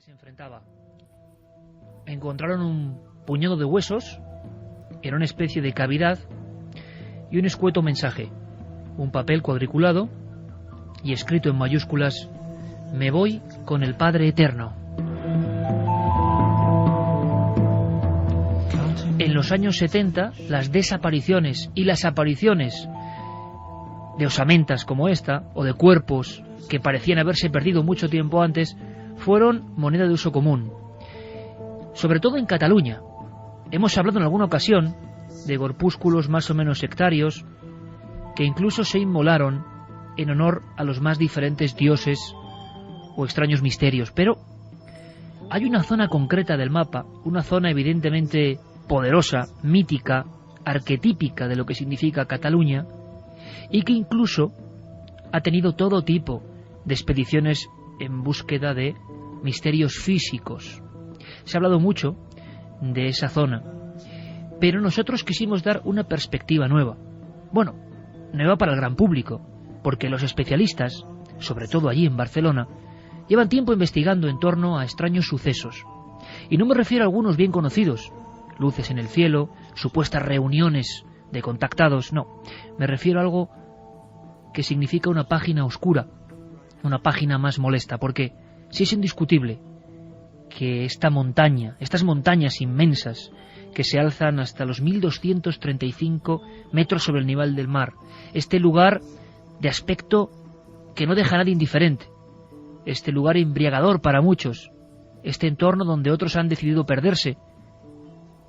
se enfrentaba. Encontraron un puñado de huesos en una especie de cavidad y un escueto mensaje, un papel cuadriculado y escrito en mayúsculas: me voy con el Padre Eterno. En los años 70, las desapariciones y las apariciones de osamentas como esta, o de cuerpos que parecían haberse perdido mucho tiempo antes, fueron moneda de uso común. Sobre todo en Cataluña. Hemos hablado en alguna ocasión de corpúsculos más o menos sectarios que incluso se inmolaron en honor a los más diferentes dioses o extraños misterios. Pero hay una zona concreta del mapa, una zona evidentemente poderosa, mítica, arquetípica de lo que significa Cataluña, y que incluso ha tenido todo tipo de expediciones en búsqueda de misterios físicos. Se ha hablado mucho de esa zona, pero nosotros quisimos dar una perspectiva nueva. Bueno, nueva para el gran público, porque los especialistas, sobre todo allí en Barcelona, llevan tiempo investigando en torno a extraños sucesos. Y no me refiero a algunos bien conocidos, luces en el cielo, supuestas reuniones de contactados, no. Me refiero a algo que significa una página oscura, una página más molesta, porque si es indiscutible que esta montaña, estas montañas inmensas que se alzan hasta los 1235 metros sobre el nivel del mar, este lugar de aspecto que no deja a nadie indiferente, este lugar embriagador para muchos, este entorno donde otros han decidido perderse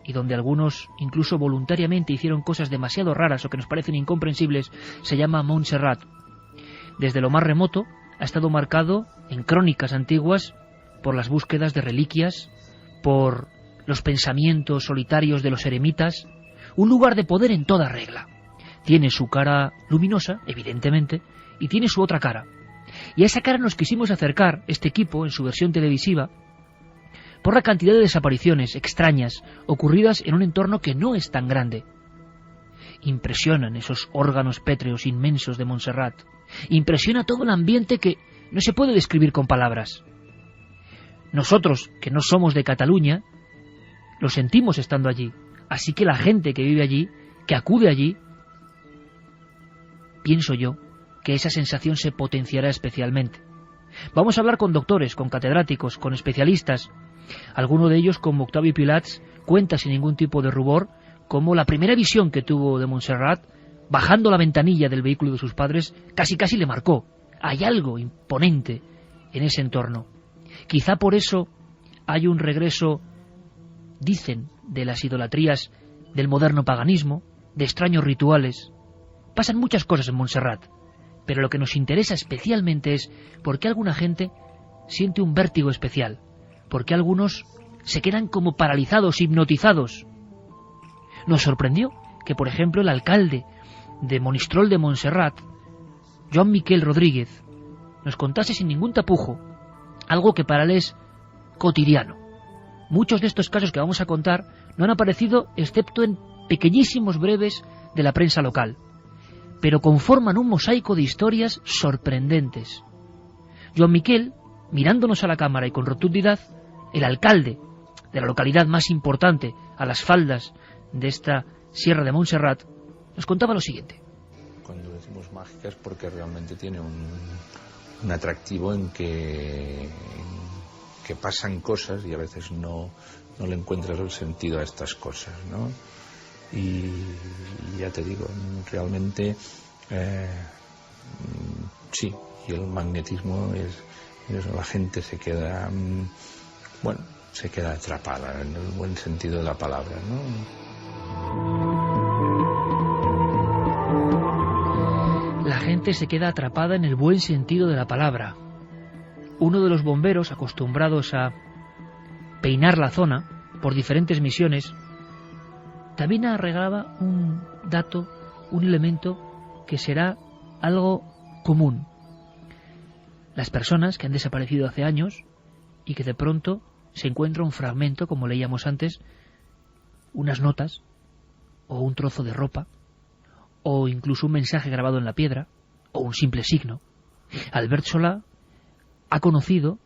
y donde algunos incluso voluntariamente hicieron cosas demasiado raras o que nos parecen incomprensibles, se llama Montserrat. Desde lo más remoto ha estado marcado en crónicas antiguas por las búsquedas de reliquias, por los pensamientos solitarios de los eremitas, un lugar de poder en toda regla. Tiene su cara luminosa, evidentemente, y tiene su otra cara. Y a esa cara nos quisimos acercar, este equipo, en su versión televisiva, por la cantidad de desapariciones extrañas ocurridas en un entorno que no es tan grande. Impresionan esos órganos pétreos inmensos de Montserrat. Impresiona todo el ambiente que no se puede describir con palabras. Nosotros, que no somos de Cataluña, lo sentimos estando allí. Así que la gente que vive allí, que acude allí, pienso yo que esa sensación se potenciará especialmente. Vamos a hablar con doctores, con catedráticos, con especialistas. Alguno de ellos, como Octavio Pilats, cuenta sin ningún tipo de rubor cómo la primera visión que tuvo de Montserrat, bajando la ventanilla del vehículo de sus padres, casi le marcó. Hay algo imponente en ese entorno. Quizá por eso hay un regreso, dicen, de las idolatrías del moderno paganismo, de extraños rituales. Pasan muchas cosas en Montserrat, pero lo que nos interesa especialmente es por qué alguna gente siente un vértigo especial, por qué algunos se quedan como paralizados, hipnotizados. Nos sorprendió que, por ejemplo, el alcalde de Monistrol de Montserrat, Joan Miquel Rodríguez, nos contase sin ningún tapujo algo que para él es cotidiano. Muchos de estos casos que vamos a contar no han aparecido excepto en pequeñísimos breves de la prensa local, pero conforman un mosaico de historias sorprendentes. Joan Miquel, mirándonos a la cámara y con rotundidad, el alcalde de la localidad más importante a las faldas de esta Sierra de Montserrat, nos contaba lo siguiente. Cuando decimos mágica es porque realmente tiene un atractivo en que pasan cosas y a veces no le encuentras el sentido a estas cosas, ¿no? Y ya te digo, realmente sí, y el magnetismo es eso, la gente se queda se queda atrapada en el buen sentido de la palabra, ¿no? La gente se queda atrapada en el buen sentido de la palabra. Uno de los bomberos, acostumbrados a peinar la zona por diferentes misiones, también arreglaba un dato, un elemento que será algo común. Las personas que han desaparecido hace años y que de pronto se encuentra un fragmento, como leíamos antes, unas notas o un trozo de ropa o incluso un mensaje grabado en la piedra o un simple signo. Albert Solá ha conocido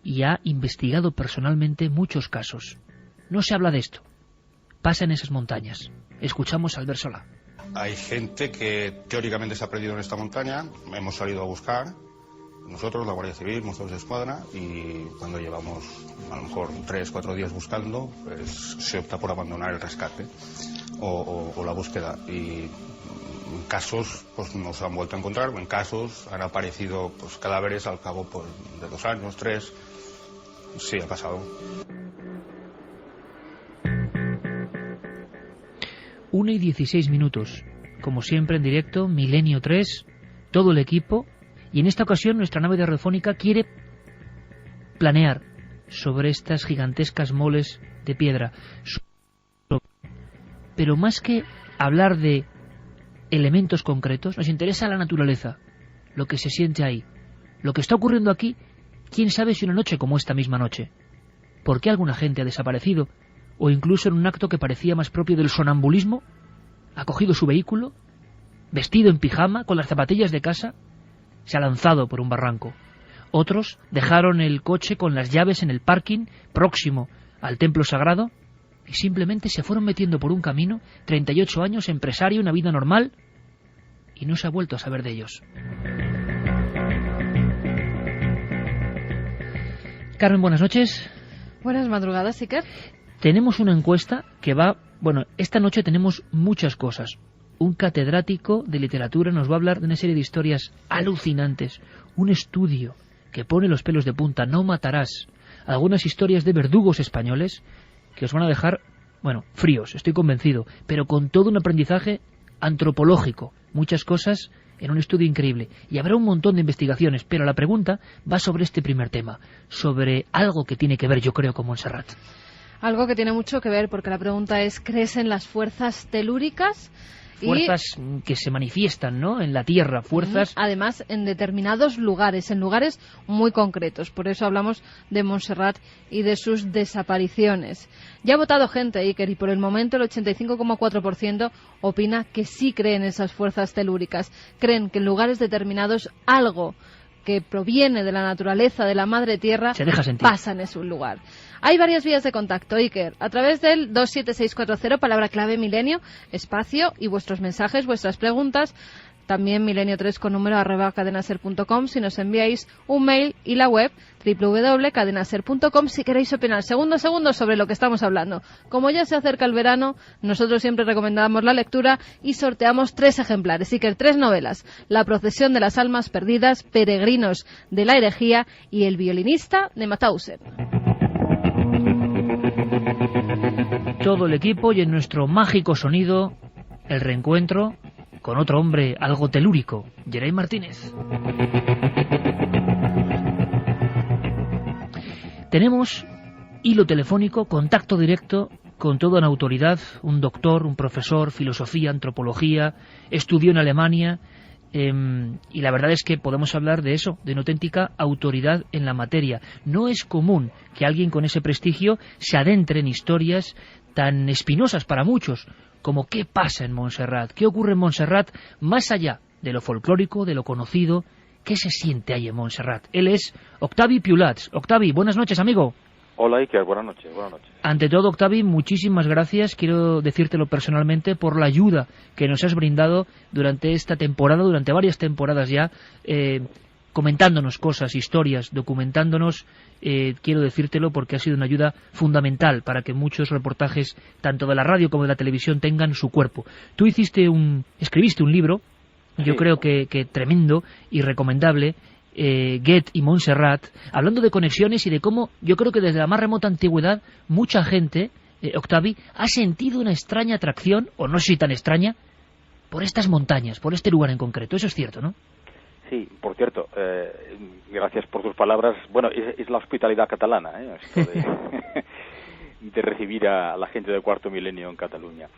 y ha investigado personalmente muchos casos. No se habla de esto. Pasa en esas montañas. Escuchamos a Albert Solà. Hay gente que teóricamente se ha perdido en esta montaña. Hemos salido a buscar, nosotros, la Guardia Civil, Mossos d'Esquadra, y cuando llevamos a lo mejor 3-4 días buscando, pues se opta por abandonar el rescate o la búsqueda. Y en casos pues nos han vuelto a encontrar, o en casos han aparecido pues cadáveres al cabo pues, de 2 años, 3. Sí, ha pasado. 1:16. Como siempre en directo, Milenio 3, todo el equipo, y en esta ocasión nuestra nave de radiofónica quiere planear sobre estas gigantescas moles de piedra. Pero más que hablar de elementos concretos, nos interesa la naturaleza, lo que se siente ahí, lo que está ocurriendo aquí. Quién sabe si una noche como esta misma noche, ¿por qué alguna gente ha desaparecido? O incluso en un acto que parecía más propio del sonambulismo, ha cogido su vehículo, vestido en pijama, con las zapatillas de casa, se ha lanzado por un barranco. Otros dejaron el coche con las llaves en el parking próximo al templo sagrado y simplemente se fueron metiendo por un camino. 38 años, empresario, una vida normal, y no se ha vuelto a saber de ellos. Carmen, buenas noches. Buenas madrugadas, Iker. Tenemos una encuesta que va... Bueno, esta noche tenemos muchas cosas. Un catedrático de literatura nos va a hablar de una serie de historias alucinantes. Un estudio que pone los pelos de punta, No matarás. Algunas historias de verdugos españoles que os van a dejar, bueno, fríos, estoy convencido, pero con todo un aprendizaje antropológico. Muchas cosas en un estudio increíble. Y habrá un montón de investigaciones, pero la pregunta va sobre este primer tema, sobre algo que tiene que ver, yo creo, con Montserrat. Algo que tiene mucho que ver, porque la pregunta es, ¿crees en las fuerzas telúricas? Fuerzas que se manifiestan, ¿no?, en la Tierra, fuerzas... Además, en determinados lugares, en lugares muy concretos. Por eso hablamos de Montserrat y de sus desapariciones. Ya ha votado gente, Iker, y por el momento el 85,4% opina que sí creen en esas fuerzas telúricas. Creen que en lugares determinados algo que proviene de la naturaleza de la madre tierra pasa en ese lugar. Hay varias vías de contacto, Iker, a través del 27640, palabra clave milenio, espacio, y vuestros mensajes, vuestras preguntas. También milenio3 con número @cadenaser.com si nos enviáis un mail, y la web www.cadenaser.com si queréis opinar. Segundo sobre lo que estamos hablando. Como ya se acerca el verano, nosotros siempre recomendamos la lectura y sorteamos 3 ejemplares. Iker, 3 novelas: La procesión de las almas perdidas, Peregrinos de la herejía y El violinista de Mauthausen. Todo el equipo, y en nuestro mágico sonido, el reencuentro con otro hombre algo telúrico, Geray Martínez. Tenemos hilo telefónico, contacto directo con toda una autoridad, un doctor, un profesor, filosofía, antropología, estudió en Alemania, y la verdad es que podemos hablar de eso, de una auténtica autoridad en la materia. No es común que alguien con ese prestigio se adentre en historias tan espinosas para muchos, como qué pasa en Montserrat, qué ocurre en Montserrat, más allá de lo folclórico, de lo conocido, qué se siente ahí en Montserrat. Él es Octavi Piulats. Octavi, buenas noches, amigo. Hola, Iker, buenas noches. Ante todo, Octavi, muchísimas gracias, quiero decírtelo personalmente, por la ayuda que nos has brindado durante esta temporada, durante varias temporadas ya, comentándonos cosas, historias, documentándonos. Quiero decírtelo porque ha sido una ayuda fundamental para que muchos reportajes, tanto de la radio como de la televisión, tengan su cuerpo. Tú escribiste un libro, yo creo que tremendo y recomendable, Goethe y Montserrat, hablando de conexiones y de cómo, yo creo que desde la más remota antigüedad, mucha gente, Octavi, ha sentido una extraña atracción, o no sé si tan extraña, por estas montañas, por este lugar en concreto. Eso es cierto, ¿no? Sí, por cierto, gracias por tus palabras. Bueno, es la hospitalidad catalana, esto de recibir a la gente del cuarto milenio en Cataluña.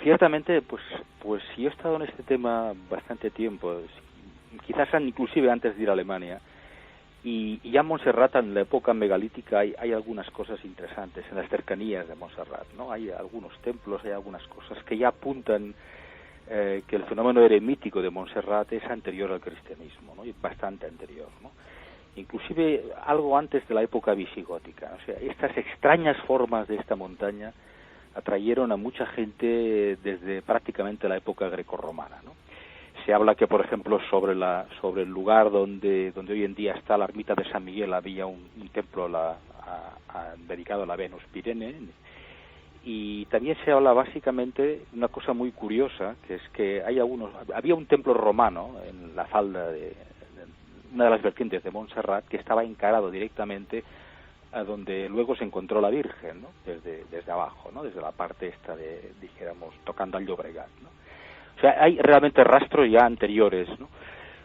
Ciertamente, pues yo he estado en este tema bastante tiempo, quizás inclusive antes de ir a Alemania, y ya en Montserrat, en la época megalítica, hay algunas cosas interesantes en las cercanías de Montserrat, ¿no? Hay algunos templos, hay algunas cosas que ya apuntan que el fenómeno eremítico de Montserrat es anterior al cristianismo, ¿no? Y bastante anterior, ¿no? inclusive algo antes de la época visigótica. O sea, estas extrañas formas de esta montaña atrayeron a mucha gente desde prácticamente la época grecorromana, ¿no? Se habla que, por ejemplo, sobre el lugar donde hoy en día está la ermita de San Miguel había un templo dedicado a la Venus Pirene, y también se habla básicamente una cosa muy curiosa, que es que había un templo romano en la falda de una de las vertientes de Montserrat que estaba encarado directamente a donde luego se encontró la Virgen, ¿no? Desde abajo, ¿no? Desde la parte esta dijéramos, tocando al Llobregat, ¿no? O sea, hay realmente rastros ya anteriores, ¿no?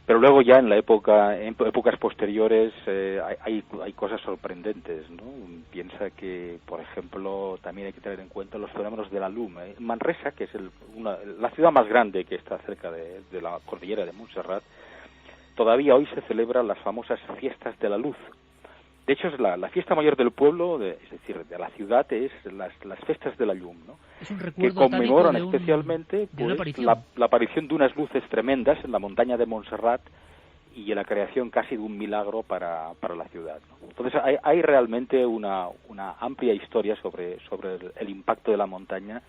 Pero luego ya en épocas posteriores hay cosas sorprendentes, ¿no? Piensa que, por ejemplo, también hay que tener en cuenta los fenómenos de la luna. Manresa, que es la ciudad más grande que está cerca de la cordillera de Montserrat, todavía hoy se celebran las famosas fiestas de la luz. De hecho, es la fiesta mayor del pueblo, es decir, de la ciudad, es las fiestas de la llum, ¿no? Es un recuerdo, que conmemoran Tavi, especialmente la aparición de unas luces tremendas en la montaña de Montserrat y en la creación casi de un milagro para la ciudad, ¿no? Entonces hay realmente una amplia historia sobre el impacto de la montaña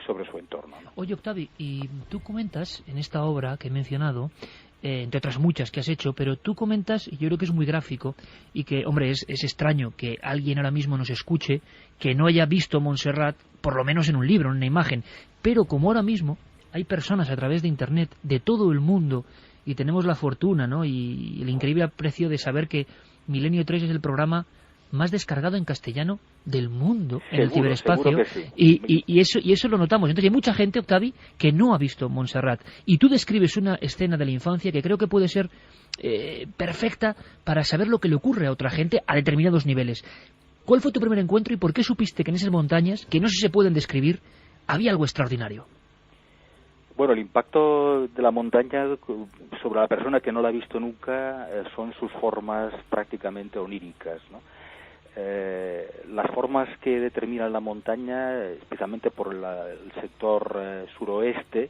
sobre su entorno, ¿no? Oye, Octavi, y tú comentas en esta obra que he mencionado, entre otras muchas que has hecho, pero tú comentas, y yo creo que es muy gráfico, y que, hombre, es extraño que alguien ahora mismo nos escuche que no haya visto Montserrat, por lo menos en un libro, en una imagen, pero como ahora mismo hay personas a través de Internet de todo el mundo, y tenemos la fortuna, ¿no?, y el increíble aprecio de saber que Milenio 3 es el programa más descargado en castellano del mundo, en el ciberespacio, sí. y eso lo notamos. Entonces hay mucha gente, Octavi, que no ha visto Montserrat, y tú describes una escena de la infancia que creo que puede ser perfecta para saber lo que le ocurre a otra gente a determinados niveles. ¿Cuál fue tu primer encuentro y por qué supiste que en esas montañas, que no sé si se pueden describir, había algo extraordinario? Bueno, el impacto de la montaña sobre la persona que no la ha visto nunca son sus formas prácticamente oníricas, ¿no? Las formas que determinan la montaña, especialmente por el sector suroeste,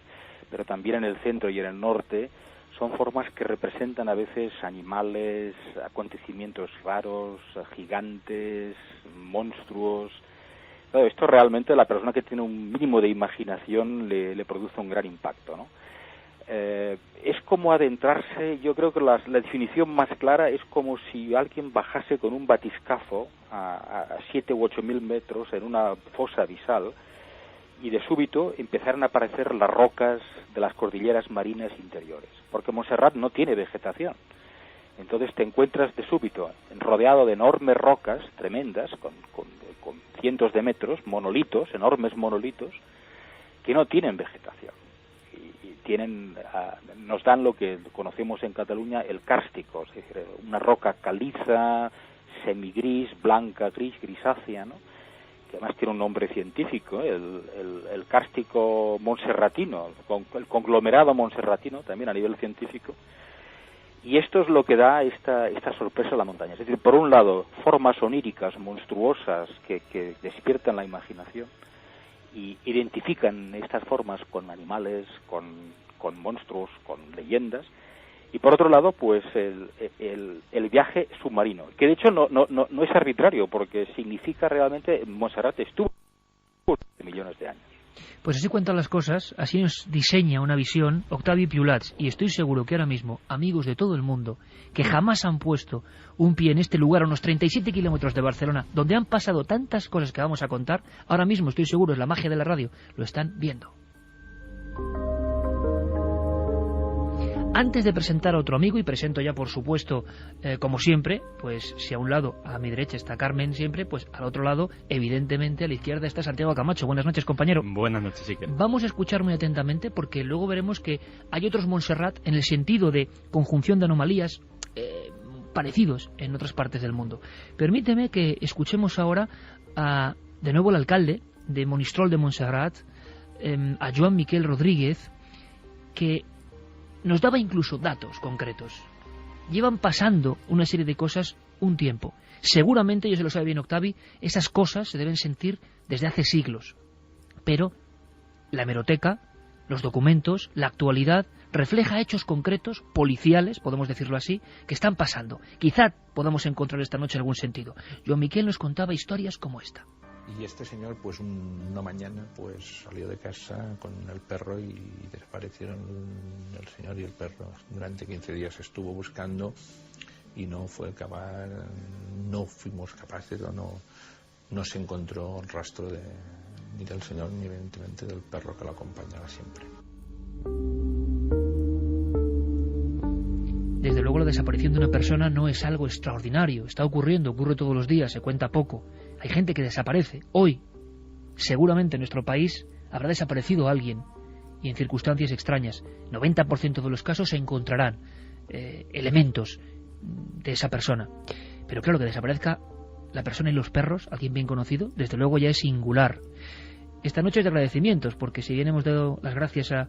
pero también en el centro y en el norte, son formas que representan a veces animales, acontecimientos raros, gigantes, monstruos. Claro, esto realmente a la persona que tiene un mínimo de imaginación le produce un gran impacto, ¿no? Es como adentrarse, yo creo que la definición más clara es como si alguien bajase con un batiscafo a 7 u 8 mil metros en una fosa abisal y de súbito empezaran a aparecer las rocas de las cordilleras marinas interiores, porque Montserrat no tiene vegetación. Entonces te encuentras de súbito rodeado de enormes rocas tremendas, con cientos de metros, monolitos, enormes monolitos, que no tienen vegetación. Nos dan lo que conocemos en Cataluña el cárstico, es decir, una roca caliza, semigris, blanca, grisácea, ¿no?, que además tiene un nombre científico, el cárstico montserratino, el conglomerado montserratino, también a nivel científico. Y esto es lo que da esta sorpresa a la montaña. Es decir, por un lado, formas oníricas, monstruosas, que despiertan la imaginación y identifican estas formas con animales, con monstruos, con leyendas, y por otro lado, pues el viaje submarino, que de hecho no es arbitrario, porque significa realmente Montserrat estuvo de millones de años. Pues así cuentan las cosas, así nos diseña una visión Octavi Piulats, y estoy seguro que ahora mismo amigos de todo el mundo que jamás han puesto un pie en este lugar a unos 37 kilómetros de Barcelona, donde han pasado tantas cosas que vamos a contar, ahora mismo estoy seguro, es la magia de la radio, lo están viendo. Antes de presentar a otro amigo, y presento ya por supuesto, como siempre, pues si a un lado, a mi derecha está Carmen siempre, pues al otro lado, evidentemente a la izquierda está Santiago Camacho. Buenas noches, compañero. Buenas noches, Iker. Vamos a escuchar muy atentamente porque luego veremos que hay otros Montserrat en el sentido de conjunción de anomalías parecidos en otras partes del mundo. Permíteme que escuchemos ahora de nuevo al alcalde de Monistrol de Montserrat, a Joan Miquel Rodríguez, que nos daba incluso datos concretos. Llevan pasando una serie de cosas un tiempo. Seguramente, yo se lo sabe bien Octavi, esas cosas se deben sentir desde hace siglos. Pero la hemeroteca, los documentos, la actualidad refleja hechos concretos, policiales, podemos decirlo así, que están pasando. Quizá podamos encontrar esta noche algún sentido. Joan Miquel nos contaba historias como esta. Y este señor, pues una mañana, pues salió de casa con el perro y desaparecieron el señor y el perro. Durante 15 días estuvo buscando y no fuimos capaces o no se encontró rastro ni del señor ni evidentemente del perro que lo acompañaba siempre. Desde luego la desaparición de una persona no es algo extraordinario, está ocurriendo, ocurre todos los días, se cuenta poco. Hay gente que desaparece. Hoy, seguramente en nuestro país, habrá desaparecido alguien y en circunstancias extrañas. 90% de los casos se encontrarán elementos de esa persona. Pero claro, que desaparezca la persona y los perros, alguien bien conocido, desde luego ya es singular. Esta noche es de agradecimientos, porque si bien hemos dado las gracias a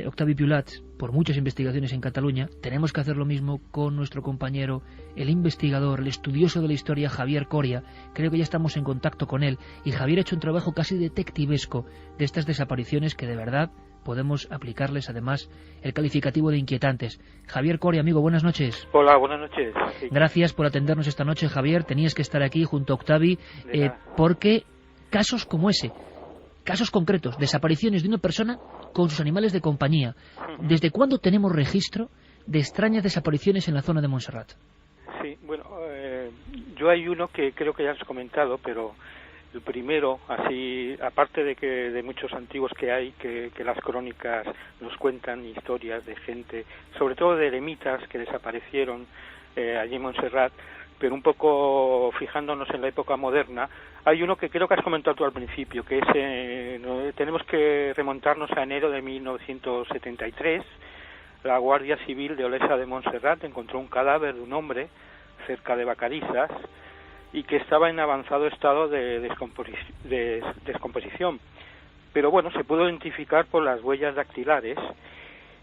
Octavi Piulats por muchas investigaciones en Cataluña, tenemos que hacer lo mismo con nuestro compañero, el investigador, el estudioso de la historia, Javier Coria. Creo que ya estamos en contacto con él, y Javier ha hecho un trabajo casi detectivesco de estas desapariciones que de verdad podemos aplicarles además el calificativo de inquietantes. Javier Coria, amigo, buenas noches. Hola, buenas noches. Sí. Gracias por atendernos esta noche, Javier. Tenías que estar aquí junto a Octavi, porque casos como ese, casos concretos, desapariciones de una persona con sus animales de compañía. ¿Desde cuándo tenemos registro de extrañas desapariciones en la zona de Montserrat? Sí, bueno, yo hay uno que creo que ya has comentado, pero el primero, así, aparte de muchos antiguos que hay, que las crónicas nos cuentan historias de gente, sobre todo de eremitas que desaparecieron allí en Montserrat, pero un poco fijándonos en la época moderna, hay uno que creo que has comentado tú al principio, que es tenemos que remontarnos a enero de 1973. La Guardia Civil de Olesa de Montserrat encontró un cadáver de un hombre cerca de Vacarisas y que estaba en avanzado estado de descomposición. Pero bueno, se pudo identificar por las huellas dactilares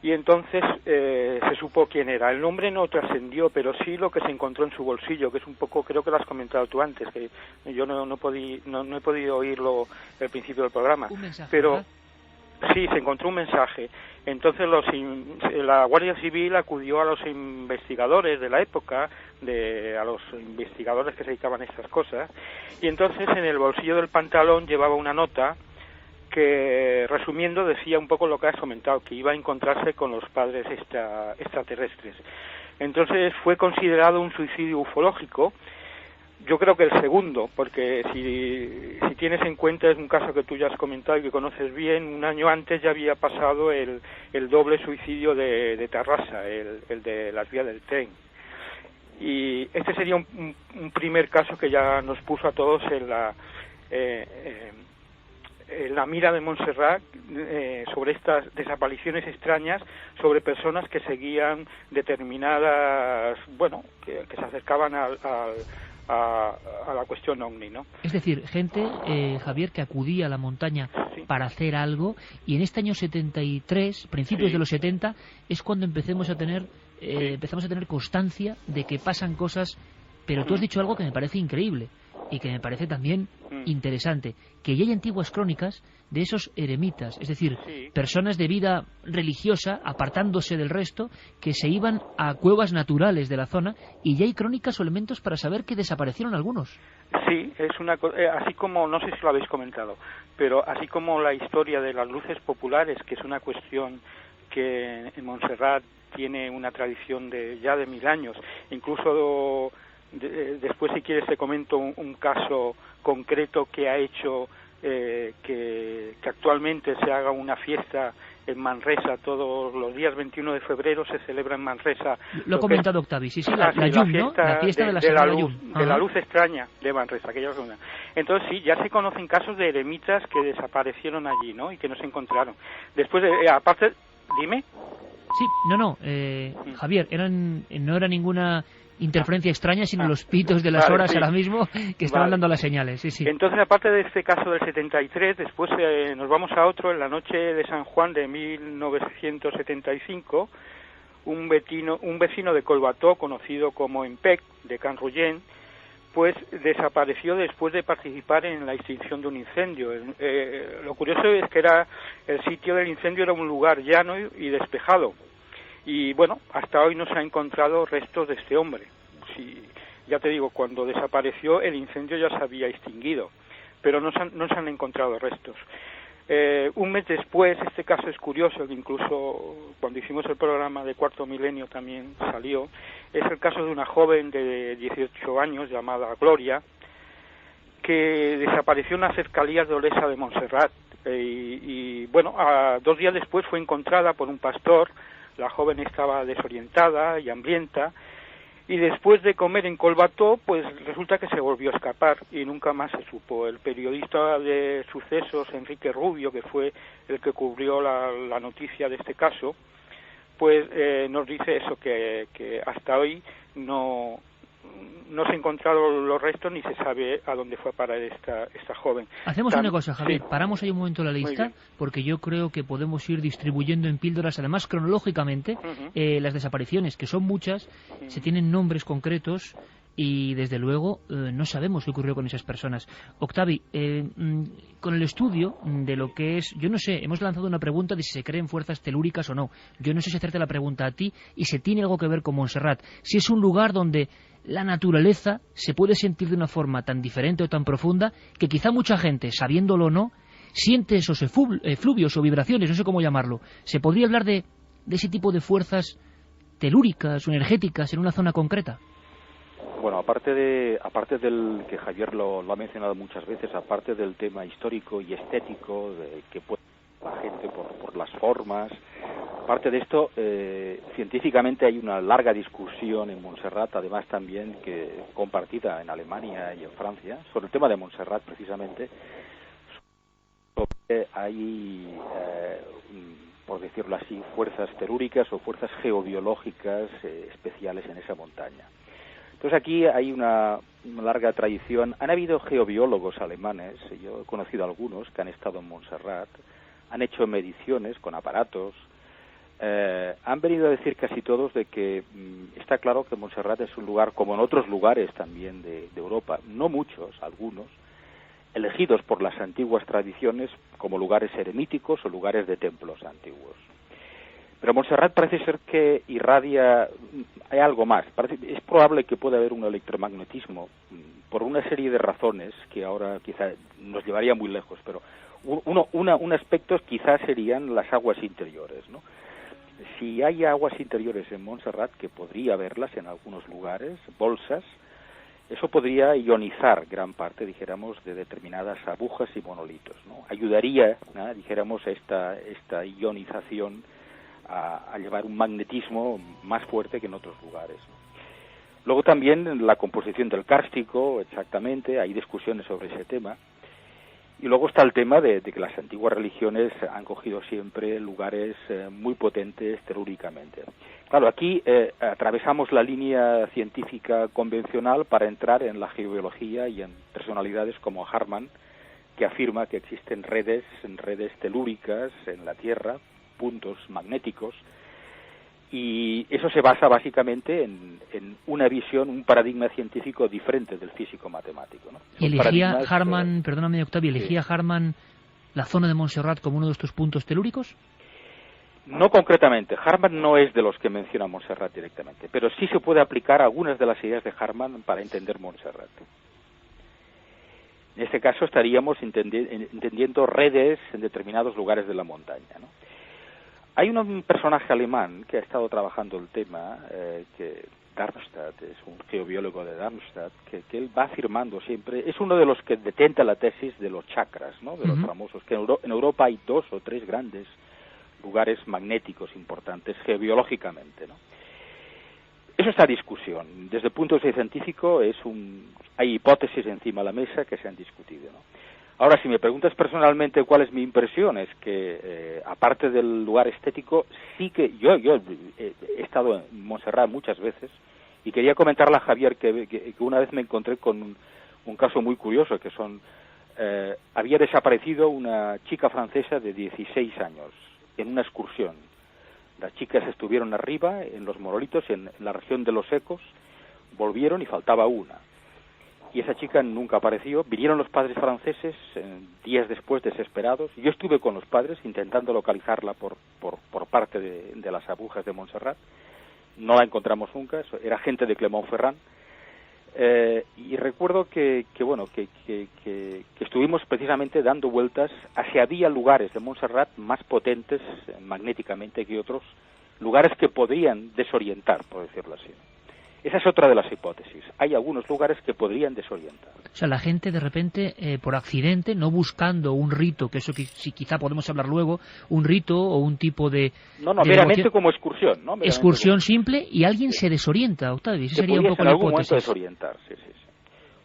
y entonces se supo quién era. El nombre no trascendió, pero sí lo que se encontró en su bolsillo, que es un poco, creo que lo has comentado tú antes, que yo no he podido oírlo al principio del programa. Un mensaje, pero ¿verdad? sí, se encontró un mensaje. Entonces la Guardia Civil acudió a los investigadores de la época, a los investigadores que se dedicaban a estas cosas, y entonces en el bolsillo del pantalón llevaba una nota que, resumiendo, decía un poco lo que has comentado, que iba a encontrarse con los padres extraterrestres. Entonces fue considerado un suicidio ufológico. Yo creo que el segundo, porque si tienes en cuenta, es un caso que tú ya has comentado y que conoces bien, un año antes ya había pasado el doble suicidio de Tarrasa, el de las vías del tren. Y este sería un primer caso que ya nos puso a todos en la mira de Montserrat sobre estas desapariciones extrañas, sobre personas que seguían determinadas, bueno, que se acercaban a la cuestión ovni, ¿no? Es decir, gente, Javier, que acudía a la montaña para hacer algo, y en este año 73, principios de los 70, es cuando empezamos a tener constancia de que pasan cosas, pero tú has dicho algo que me parece increíble y que me parece también interesante, que ya hay antiguas crónicas de esos eremitas, es decir, personas de vida religiosa, apartándose del resto, que se iban a cuevas naturales de la zona, y ya hay crónicas o elementos para saber que desaparecieron algunos. Sí, es así como, no sé si lo habéis comentado, pero así como la historia de las luces populares, que es una cuestión que en Montserrat tiene una tradición ya de 1000 años, incluso después, si quieres, te comento un caso concreto que ha hecho que actualmente se haga una fiesta en Manresa todos los días 21 de febrero, se celebra en Manresa. Lo ha comentado Octavi, la Llum, ¿no? La fiesta de la luz, de la luz extraña de Manresa, que ya es una. Entonces sí, ya se conocen casos de eremitas que desaparecieron allí, ¿no? Y que no se encontraron. Después, aparte, dime. Sí, Javier, no era ninguna interferencia extraña, sino los pitos de las horas ahora mismo que estaban dando las señales. Sí. Entonces, aparte de este caso del 73, después nos vamos a otro. En la noche de San Juan de 1975, un vecino de Colbató, conocido como Empec, de Can Rullén, pues desapareció después de participar en la extinción de un incendio. Lo curioso es que el sitio del incendio era un lugar llano y despejado. Y bueno, hasta hoy no se han encontrado restos de este hombre. Ya te digo, cuando desapareció el incendio ya se había extinguido, pero no se han encontrado restos. Un mes después, este caso es curioso, que incluso cuando hicimos el programa de Cuarto Milenio también salió, es el caso de una joven de 18 años llamada Gloria, que desapareció en las cercanías de Olesa de Montserrat. Y bueno, 2 días después fue encontrada por un pastor. La joven estaba desorientada y hambrienta, y después de comer en Colbató, pues resulta que se volvió a escapar y nunca más se supo. El periodista de sucesos, Enrique Rubio, que fue el que cubrió la noticia de este caso, pues nos dice eso, que hasta hoy no se han encontrado los restos ni se sabe a dónde fue a parar esta joven. Hacemos una cosa, Javier, sí. Paramos ahí un momento la lista, porque yo creo que podemos ir distribuyendo en píldoras, además cronológicamente, las desapariciones, que son muchas, se tienen nombres concretos y desde luego no sabemos qué ocurrió con esas personas. Octavi, con el estudio de lo que es, yo no sé, hemos lanzado una pregunta de si se creen fuerzas telúricas o no. Yo no sé si hacerte la pregunta a ti y si tiene algo que ver con Montserrat. Si es un lugar donde la naturaleza se puede sentir de una forma tan diferente o tan profunda que quizá mucha gente, sabiéndolo o no, siente esos efluvios o vibraciones, no sé cómo llamarlo. ¿Se podría hablar de ese tipo de fuerzas telúricas o energéticas en una zona concreta? Bueno, aparte del que Javier lo ha mencionado muchas veces, aparte del tema histórico y estético que puede la gente por las formas, aparte de esto, científicamente hay una larga discusión en Montserrat, además también que compartida en Alemania y en Francia, sobre el tema de Montserrat precisamente, sobre hay, por decirlo así, fuerzas telúricas o fuerzas geobiológicas especiales en esa montaña. Entonces aquí hay una larga tradición. Han habido geobiólogos alemanes, yo he conocido algunos que han estado en Montserrat, han hecho mediciones con aparatos, han venido a decir casi todos de que está claro que Montserrat es un lugar, como en otros lugares también de Europa, no muchos, algunos, elegidos por las antiguas tradiciones como lugares eremíticos o lugares de templos antiguos. Pero Montserrat parece ser que irradia, hay algo más. Es probable que pueda haber un electromagnetismo por una serie de razones que ahora quizá nos llevaría muy lejos, pero un aspecto quizás serían las aguas interiores, ¿no? Si hay aguas interiores en Montserrat, que podría haberlas en algunos lugares, bolsas, eso podría ionizar gran parte, dijéramos, de determinadas agujas y monolitos, ¿no? Ayudaría, ¿no?, dijéramos, esta ionización a llevar un magnetismo más fuerte que en otros lugares, ¿no? Luego también la composición del kárstico, exactamente, hay discusiones sobre ese tema. Y luego está el tema de que las antiguas religiones han cogido siempre lugares muy potentes telúricamente. Claro, aquí atravesamos la línea científica convencional para entrar en la geobiología y en personalidades como Hartmann, que afirma que existen redes telúricas en la Tierra, puntos magnéticos, y eso se basa básicamente en una visión, un paradigma científico diferente del físico matemático, ¿no? ¿Y elegía Hartmann, perdóname Octavio, elegía Hartmann la zona de Montserrat como uno de estos puntos telúricos? No concretamente, Hartmann no es de los que menciona Montserrat directamente, pero sí se puede aplicar algunas de las ideas de Hartmann para entender Montserrat. En este caso estaríamos entendiendo redes en determinados lugares de la montaña, ¿no? Hay un personaje alemán que ha estado trabajando el tema, que Darmstadt, es un geobiólogo de Darmstadt, que él va afirmando siempre, es uno de los que detenta la tesis de los chakras, ¿no?, de los famosos, que en Europa hay 2 o 3 grandes lugares magnéticos importantes geobiológicamente, ¿no? Eso está a discusión. Desde el punto de vista científico hay hipótesis encima de la mesa que se han discutido, ¿no? Ahora, si me preguntas personalmente cuál es mi impresión, es que, aparte del lugar estético, sí que yo he estado en Montserrat muchas veces y quería comentarle a Javier que una vez me encontré con un caso muy curioso, que había desaparecido una chica francesa de 16 años en una excursión. Las chicas estuvieron arriba, en los monolitos, en la región de los Ecos, volvieron y faltaba una. y esa chica nunca apareció. Vinieron los padres franceses días después, desesperados. Yo estuve con los padres intentando localizarla por parte de las agujas de Montserrat. No la encontramos nunca, era gente de Clermont-Ferrand. Y recuerdo que estuvimos precisamente dando vueltas a si había lugares de Montserrat más potentes magnéticamente que otros, lugares que podrían desorientar, por decirlo así. Esa es otra de las hipótesis. Hay algunos lugares que podrían desorientar. O sea, la gente de repente, por accidente, no buscando un rito, que eso si quizá podemos hablar luego, un rito o un tipo de... No, meramente como excursión, ¿no? Excursión simple y alguien se desorienta, Octavio. Esa sería un poco la hipótesis. En algún momento desorientar, sí.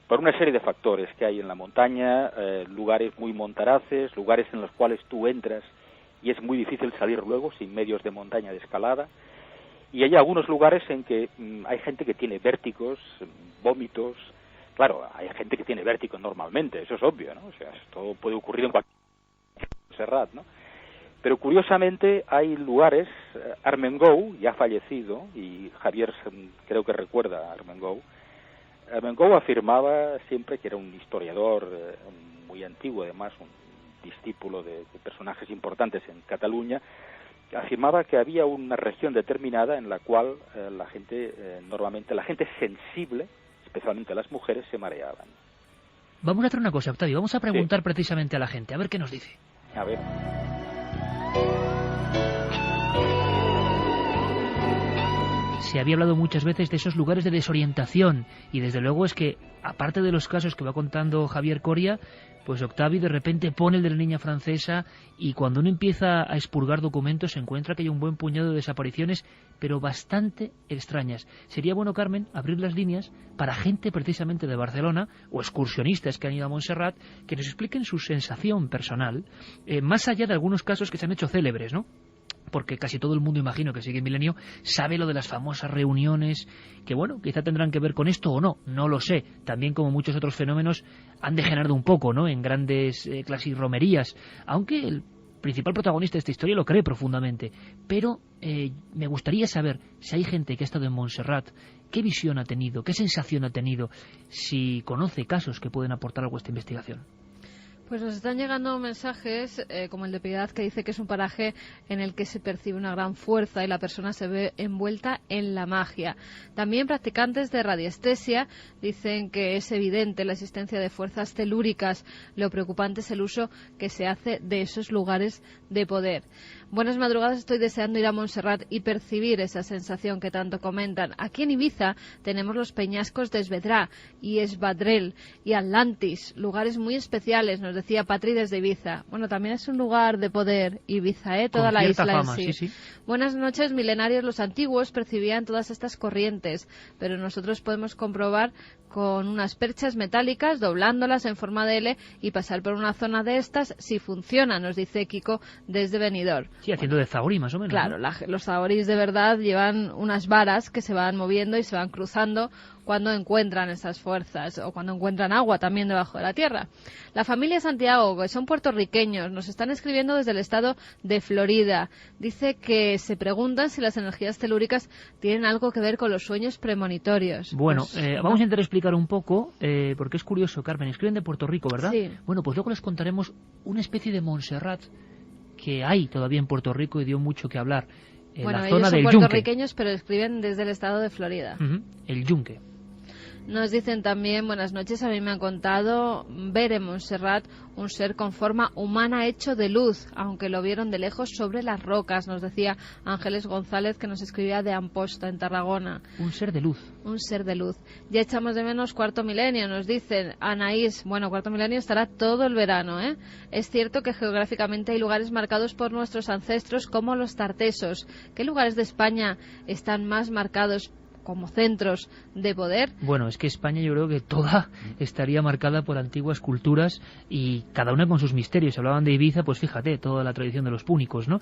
Por una serie de factores que hay en la montaña, lugares muy montaraces, lugares en los cuales tú entras y es muy difícil salir luego sin medios de montaña de escalada. Y hay algunos lugares en que hay gente que tiene vértigos, vómitos. Claro, hay gente que tiene vértigo normalmente, eso es obvio, ¿no? O sea, esto puede ocurrir en cualquier Montserrat, ¿no? Pero curiosamente hay lugares, Armengou, ya fallecido, y Javier creo que recuerda a Armengou. Armengou afirmaba siempre que era un historiador muy antiguo, además un discípulo de personajes importantes en Cataluña. Afirmaba que había una región determinada en la cual normalmente la gente sensible, especialmente las mujeres, se mareaban. Vamos a hacer una cosa, Octavio, vamos a preguntar precisamente a la gente, a ver qué nos dice. A ver. Se había hablado muchas veces de esos lugares de desorientación y desde luego es que, aparte de los casos que va contando Javier Coria, pues Octavio de repente pone el de la niña francesa y cuando uno empieza a expurgar documentos se encuentra que hay un buen puñado de desapariciones, pero bastante extrañas. Sería bueno, Carmen, abrir las líneas para gente precisamente de Barcelona o excursionistas que han ido a Montserrat que nos expliquen su sensación personal, más allá de algunos casos que se han hecho célebres, ¿no? Porque casi todo el mundo, imagino, que sigue Milenio, sabe lo de las famosas reuniones, que bueno, quizá tendrán que ver con esto o no, no lo sé. También, como muchos otros fenómenos, han degenerado un poco, ¿no?, en grandes romerías, aunque el principal protagonista de esta historia lo cree profundamente. Pero me gustaría saber si hay gente que ha estado en Montserrat, qué visión ha tenido, qué sensación ha tenido, si conoce casos que pueden aportar algo a esta investigación. Pues nos están llegando mensajes como el de Piedad, que dice que es un paraje en el que se percibe una gran fuerza y la persona se ve envuelta en la magia. También practicantes de radiestesia dicen que es evidente la existencia de fuerzas telúricas. Lo preocupante es el uso que se hace de esos lugares de poder. Buenas madrugadas, estoy deseando ir a Montserrat y percibir esa sensación que tanto comentan. Aquí en Ibiza tenemos los peñascos de Esvedra y Esbadrel y Atlantis, lugares muy especiales, nos decía Patri desde Ibiza. Bueno, también es un lugar de poder, Ibiza, toda la isla fama, en sí. Sí. Buenas noches, milenarios. Los antiguos percibían todas estas corrientes, pero nosotros podemos comprobar con unas perchas metálicas, doblándolas en forma de L y pasar por una zona de estas si funciona, nos dice Kiko desde Benidorm. Sí, haciendo de zahorí más o menos. Claro, ¿no? Los zahoríes de verdad llevan unas varas que se van moviendo y se van cruzando cuando encuentran esas fuerzas o cuando encuentran agua también debajo de la tierra. La familia Santiago, que son puertorriqueños, nos están escribiendo desde el estado de Florida. Dice que se preguntan si las energías telúricas tienen algo que ver con los sueños premonitorios. Bueno, pues, vamos a intentar explicar un poco, porque es curioso, Carmen, escriben de Puerto Rico, ¿verdad? Sí. Bueno, pues luego les contaremos una especie de Montserrat que hay todavía en Puerto Rico y dio mucho que hablar. Bueno, la ellos zona son del puertorriqueños, pero escriben desde el estado de Florida. El Yunque. Nos dicen también, buenas noches, a mí me han contado ver en Montserrat un ser con forma humana hecho de luz, aunque lo vieron de lejos sobre las rocas, nos decía Ángeles González, que nos escribía de Amposta, en Tarragona. Un ser de luz. Un ser de luz. Ya echamos de menos Cuarto Milenio, nos dicen Anaís. Bueno, Cuarto Milenio estará todo el verano, ¿eh? Es cierto que geográficamente hay lugares marcados por nuestros ancestros, como los tartesos. ¿Qué lugares de España están más marcados como centros de poder? Bueno, es que España yo creo que toda estaría marcada por antiguas culturas y cada una con sus misterios. Hablaban de Ibiza, pues fíjate, toda la tradición de los púnicos, ¿no?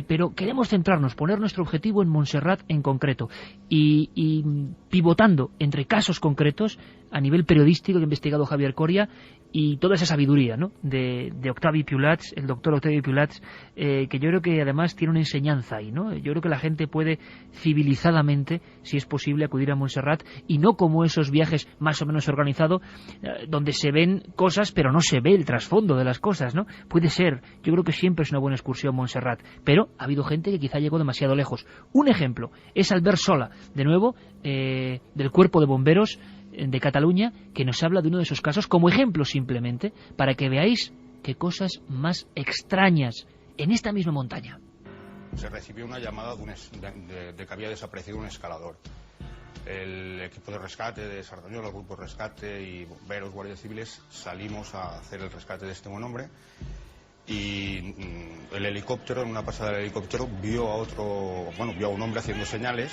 Pero queremos centrarnos, poner nuestro objetivo en Montserrat en concreto y pivotando entre casos concretos a nivel periodístico que ha investigado Javier Coria y toda esa sabiduría, ¿no?, de Octavi Piulats, el doctor Octavi Piulats, que yo creo que además tiene una enseñanza ahí, ¿no? Yo creo que la gente puede civilizadamente, si es posible, posible acudir a Montserrat, y no como esos viajes más o menos organizados, donde se ven cosas pero no se ve el trasfondo de las cosas, ¿no? Puede ser, yo creo que siempre es una buena excursión Montserrat, pero ha habido gente que quizá llegó demasiado lejos. Un ejemplo es Albert Sola, de nuevo, del Cuerpo de Bomberos de Cataluña, que nos habla de uno de esos casos como ejemplo simplemente, para que veáis qué cosas más extrañas en esta misma montaña. Se recibió una llamada de que había desaparecido un escalador. El equipo de rescate de Sardañola, el grupo de rescate y bomberos, guardias civiles, salimos a hacer el rescate de este buen hombre, y el helicóptero, en una pasada del helicóptero, vio a un hombre haciendo señales.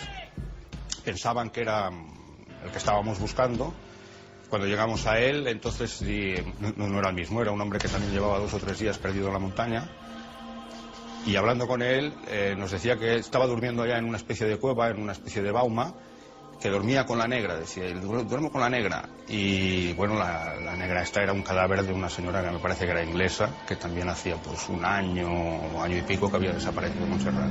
Pensaban que era el que estábamos buscando. Cuando llegamos a él, entonces no era el mismo, era un hombre que también llevaba 2 o 3 días perdido en la montaña, y hablando con él nos decía que estaba durmiendo allá en una especie de cueva, en una especie de bauma, que dormía con la negra, decía, duermo con la negra. Y bueno, la negra esta era un cadáver de una señora que me parece que era inglesa, que también hacía pues un año o año y pico que había desaparecido en Montserrat.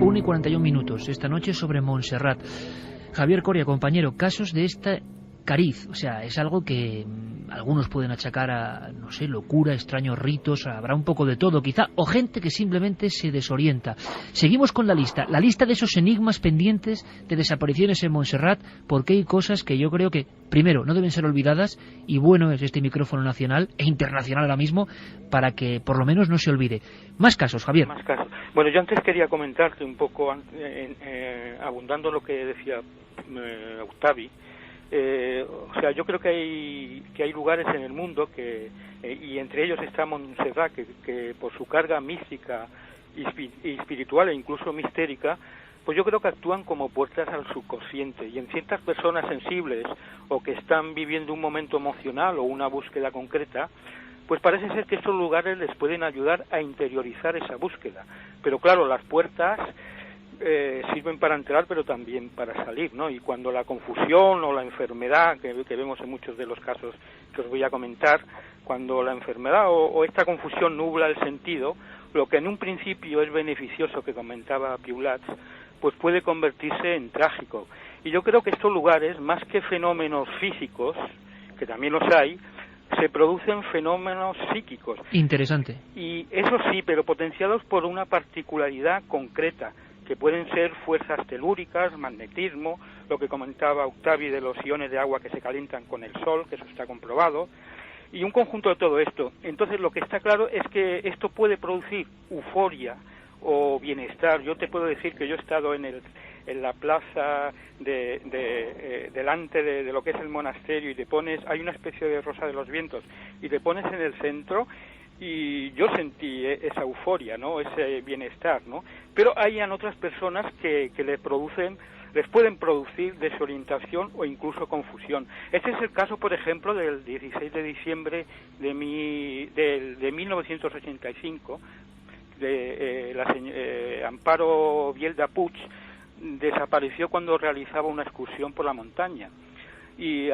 1:41 esta noche sobre Montserrat. Javier Coria, compañero, casos de esta cariz, o sea, es algo que algunos pueden achacar a, no sé, locura, extraños ritos, habrá un poco de todo quizá, o gente que simplemente se desorienta. Seguimos con la lista de esos enigmas pendientes de desapariciones en Montserrat, porque hay cosas que yo creo que, primero, no deben ser olvidadas, y bueno es este micrófono nacional e internacional ahora mismo, para que por lo menos no se olvide. Más casos, Javier. Más casos. Bueno, yo antes quería comentarte un poco, abundando lo que decía Octavi. O sea, yo creo que hay lugares en el mundo y entre ellos está Montserrat, que por su carga mística y espiritual e incluso mistérica, pues yo creo que actúan como puertas al subconsciente, y en ciertas personas sensibles o que están viviendo un momento emocional o una búsqueda concreta, pues parece ser que estos lugares les pueden ayudar a interiorizar esa búsqueda. Pero claro, las puertas sirven para entrar pero también para salir, ¿no? Y cuando la confusión o la enfermedad, que vemos en muchos de los casos que os voy a comentar, cuando la enfermedad o esta confusión nubla el sentido, lo que en un principio es beneficioso, que comentaba Piulats, pues puede convertirse en trágico. Y yo creo que estos lugares, más que fenómenos físicos, que también los hay, se producen fenómenos psíquicos. Interesante. Y eso sí, pero potenciados por una particularidad concreta, que pueden ser fuerzas telúricas, magnetismo, lo que comentaba Octavi de los iones de agua que se calientan con el sol, que eso está comprobado, y un conjunto de todo esto. Entonces lo que está claro es que esto puede producir euforia o bienestar. Yo te puedo decir que yo he estado en la plaza delante de lo que es el monasterio, y hay una especie de rosa de los vientos, y te pones en el centro, y yo sentí esa euforia, ¿no? Ese bienestar, ¿no? Pero hay otras personas que les pueden producir desorientación o incluso confusión. Este es el caso, por ejemplo, del 16 de diciembre de 1985, Amparo Bielda Puig desapareció cuando realizaba una excursión por la montaña. Y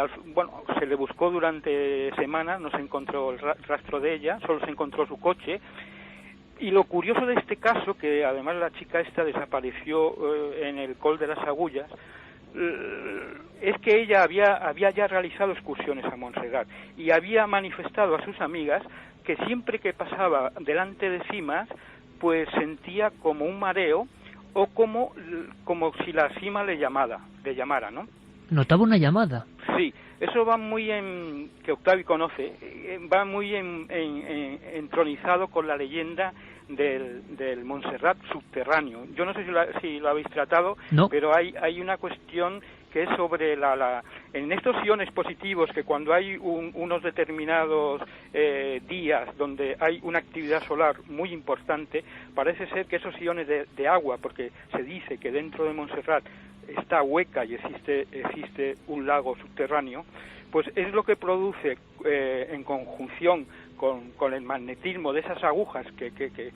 se le buscó durante semanas, no se encontró el rastro de ella, solo se encontró su coche. Y lo curioso de este caso, que además la chica esta desapareció en el Col de las Agullas, es que ella había ya realizado excursiones a Montserrat y había manifestado a sus amigas que siempre que pasaba delante de cimas, pues sentía como un mareo o como si la cima le llamara, ¿no? Notaba una llamada. Sí, eso va muy que Octavi conoce, va muy entronizado con la leyenda del Montserrat subterráneo. Yo no sé si lo habéis tratado, no. Pero hay una cuestión que es sobre en estos iones positivos, que cuando hay unos determinados días donde hay una actividad solar muy importante, parece ser que esos iones de agua, porque se dice que dentro de Montserrat está hueca y existe un lago subterráneo, pues es lo que produce en conjunción con el magnetismo de esas agujas que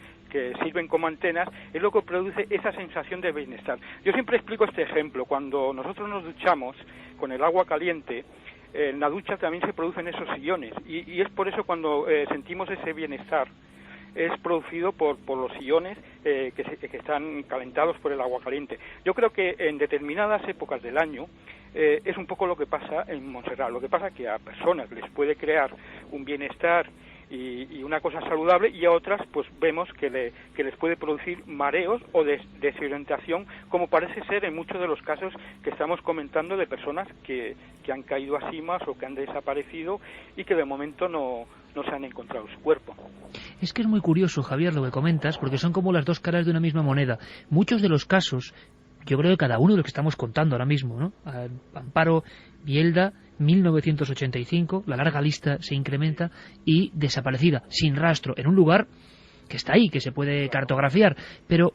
sirven como antenas, es lo que produce esa sensación de bienestar. Yo siempre explico este ejemplo. Cuando nosotros nos duchamos con el agua caliente, en la ducha también se producen esos iones, y es por eso cuando sentimos ese bienestar, es producido por los iones que están calentados por el agua caliente. Yo creo que en determinadas épocas del año es un poco lo que pasa en Montserrat. Lo que pasa es que a personas les puede crear un bienestar y una cosa saludable, y a otras pues vemos que les puede producir mareos o desorientación, como parece ser en muchos de los casos que estamos comentando de personas que han caído a simas o que han desaparecido y que de momento no se han encontrado su cuerpo. Es que es muy curioso, Javier, lo que comentas, porque son como las dos caras de una misma moneda. Muchos de los casos, yo creo que cada uno de los que estamos contando ahora mismo, ¿no? Amparo, Bielda, 1985, la larga lista se incrementa, y desaparecida, sin rastro, en un lugar que está ahí, que se puede cartografiar. Pero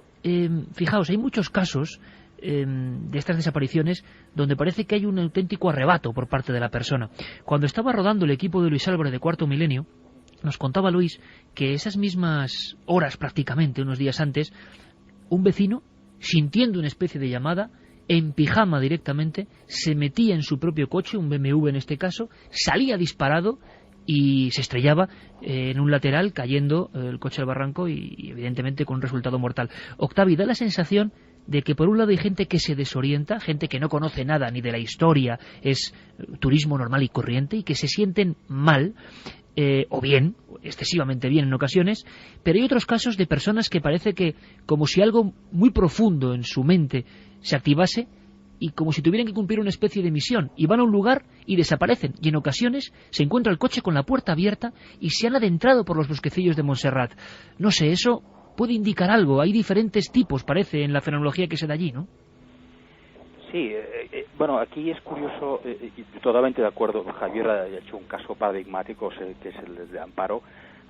fijaos, hay muchos casos de estas desapariciones donde parece que hay un auténtico arrebato por parte de la persona. Cuando estaba rodando el equipo de Luis Álvarez de Cuarto Milenio, nos contaba Luis que esas mismas horas, prácticamente unos días antes, un vecino, sintiendo una especie de llamada, en pijama directamente, se metía en su propio coche, un BMW en este caso, salía disparado y se estrellaba en un lateral, cayendo el coche al barranco y evidentemente con un resultado mortal. Octavi, da la sensación de que por un lado hay gente que se desorienta, gente que no conoce nada ni de la historia, es turismo normal y corriente, y que se sienten mal, o bien, excesivamente bien en ocasiones, pero hay otros casos de personas que parece que, como si algo muy profundo en su mente se activase, y como si tuvieran que cumplir una especie de misión, y van a un lugar y desaparecen, y en ocasiones se encuentra el coche con la puerta abierta y se han adentrado por los bosquecillos de Montserrat. No sé, eso puede indicar algo. Hay diferentes tipos, parece, en la fenomenología que se da allí, ¿no? Sí, bueno, aquí es curioso, y totalmente de acuerdo, Javier ha hecho un caso paradigmático, que es el de Amparo.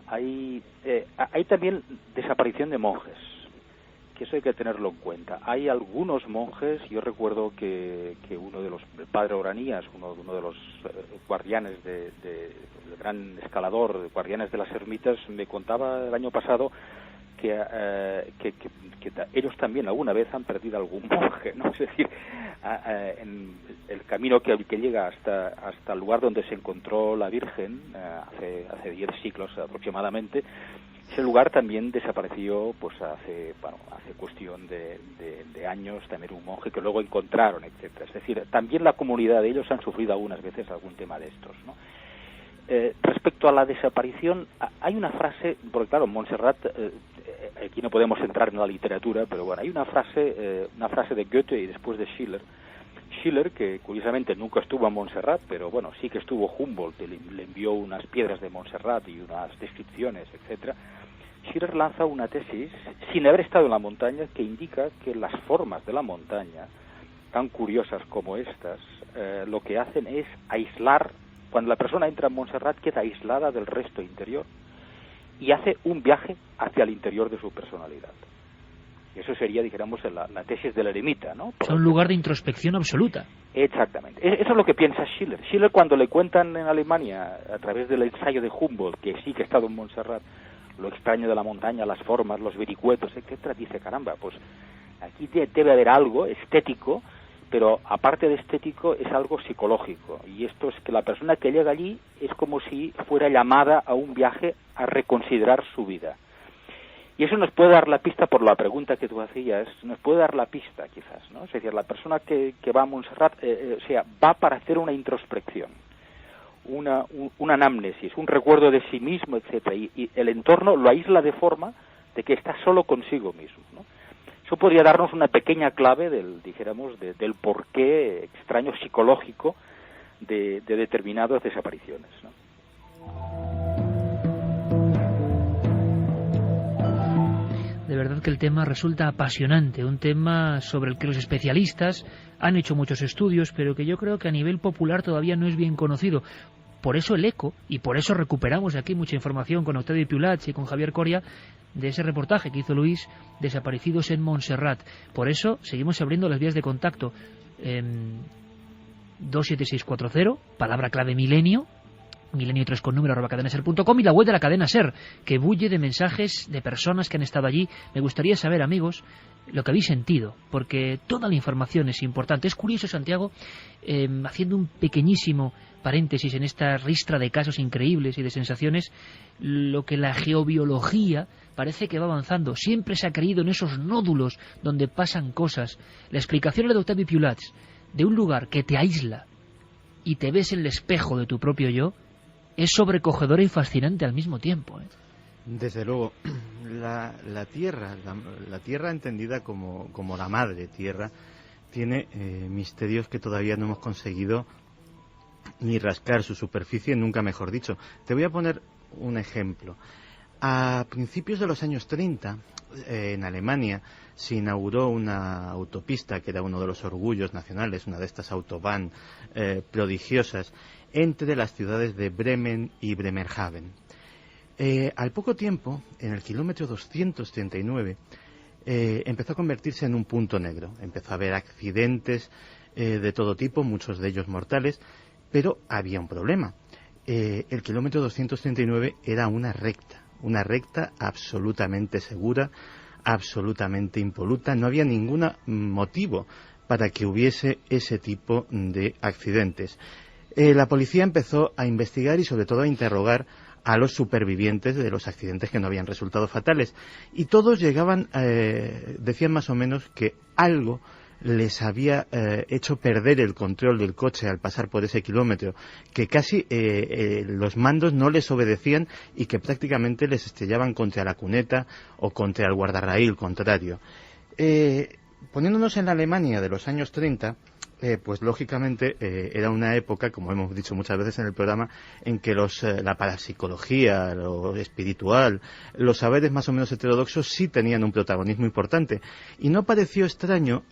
Hay también desaparición de monjes, que eso hay que tenerlo en cuenta. Hay algunos monjes, yo recuerdo que uno de los, el padre Oranías, uno de los guardianes el gran escalador, de guardianes de las ermitas, me contaba el año pasado que ellos también alguna vez han perdido algún monje, ¿no? Es decir, en el camino que llega hasta el lugar donde se encontró la Virgen hace 10 siglos aproximadamente, ese lugar también desapareció pues hace cuestión de años, también un monje que luego encontraron, etcétera. Es decir, también la comunidad de ellos han sufrido algunas veces algún tema de estos, ¿no? Respecto a la desaparición, hay una frase, porque claro, Montserrat, aquí no podemos entrar en la literatura, pero bueno, hay una frase de Goethe y después de Schiller. Schiller, que curiosamente nunca estuvo en Montserrat, pero bueno, sí que estuvo Humboldt, le envió unas piedras de Montserrat y unas descripciones, etcétera. Schiller lanza una tesis, sin haber estado en la montaña, que indica que las formas de la montaña, tan curiosas como estas, lo que hacen es aislar. Cuando la persona entra en Montserrat, queda aislada del resto interior y hace un viaje hacia el interior de su personalidad. Y eso sería, dijéramos, la tesis del eremita, ¿no? Es un lugar de introspección absoluta. Exactamente. Eso es lo que piensa Schiller. Schiller, cuando le cuentan en Alemania, a través del ensayo de Humboldt, que sí que ha estado en Montserrat, lo extraño de la montaña, las formas, los vericuetos, etcétera, dice, caramba, pues aquí debe haber algo estético, pero aparte de estético es algo psicológico, y esto es que la persona que llega allí es como si fuera llamada a un viaje a reconsiderar su vida. Y eso nos puede dar la pista, por la pregunta que tú hacías, nos puede dar la pista quizás, ¿no? Es decir, la persona que va a Montserrat, va para hacer una introspección, una anamnesis, un recuerdo de sí mismo, etcétera, y el entorno lo aísla de forma de que está solo consigo mismo, ¿no? Eso podría darnos una pequeña clave del porqué extraño psicológico de determinadas desapariciones, ¿no? De verdad que el tema resulta apasionante, un tema sobre el que los especialistas han hecho muchos estudios, pero que yo creo que a nivel popular todavía no es bien conocido. Por eso el eco, y por eso recuperamos aquí mucha información con Octavio Piulach y con Javier Coria, de ese reportaje que hizo Luis, Desaparecidos en Montserrat. Por eso seguimos abriendo las vías de contacto. 27640, palabra clave milenio, milenio3 con número @cadenaser.com, y la web de la cadena SER, que bulle de mensajes de personas que han estado allí. Me gustaría saber, amigos, lo que habéis sentido, porque toda la información es importante. Es curioso, Santiago, haciendo un pequeñísimo paréntesis en esta ristra de casos increíbles y de sensaciones, lo que la geobiología parece que va avanzando. Siempre se ha creído en esos nódulos donde pasan cosas. La explicación de Octavio Piulats de un lugar que te aísla y te ves en el espejo de tu propio yo es sobrecogedora y fascinante al mismo tiempo, ¿eh? Desde luego, la tierra entendida como la madre tierra, tiene misterios que todavía no hemos conseguido ni rascar su superficie, nunca mejor dicho. Te voy a poner un ejemplo. A principios de los años 30, en Alemania, se inauguró una autopista que era uno de los orgullos nacionales, una de estas autobahn prodigiosas, entre las ciudades de Bremen y Bremerhaven. Al poco tiempo, en el kilómetro 239, empezó a convertirse en un punto negro. Empezó a haber accidentes de todo tipo, muchos de ellos mortales, pero había un problema. El kilómetro 239 era una recta absolutamente segura, absolutamente impoluta. No había ningún motivo para que hubiese ese tipo de accidentes. La policía empezó a investigar y sobre todo a interrogar a los supervivientes de los accidentes que no habían resultado fatales, y todos decían más o menos que algo les había hecho perder el control del coche al pasar por ese kilómetro, que casi los mandos no les obedecían y que prácticamente les estrellaban contra la cuneta o contra el guardarraíl contrario. Poniéndonos en la Alemania de los años 30, pues lógicamente era una época, como hemos dicho muchas veces en el programa, en que la parapsicología, lo espiritual, los saberes más o menos heterodoxos sí tenían un protagonismo importante. Y no pareció extraño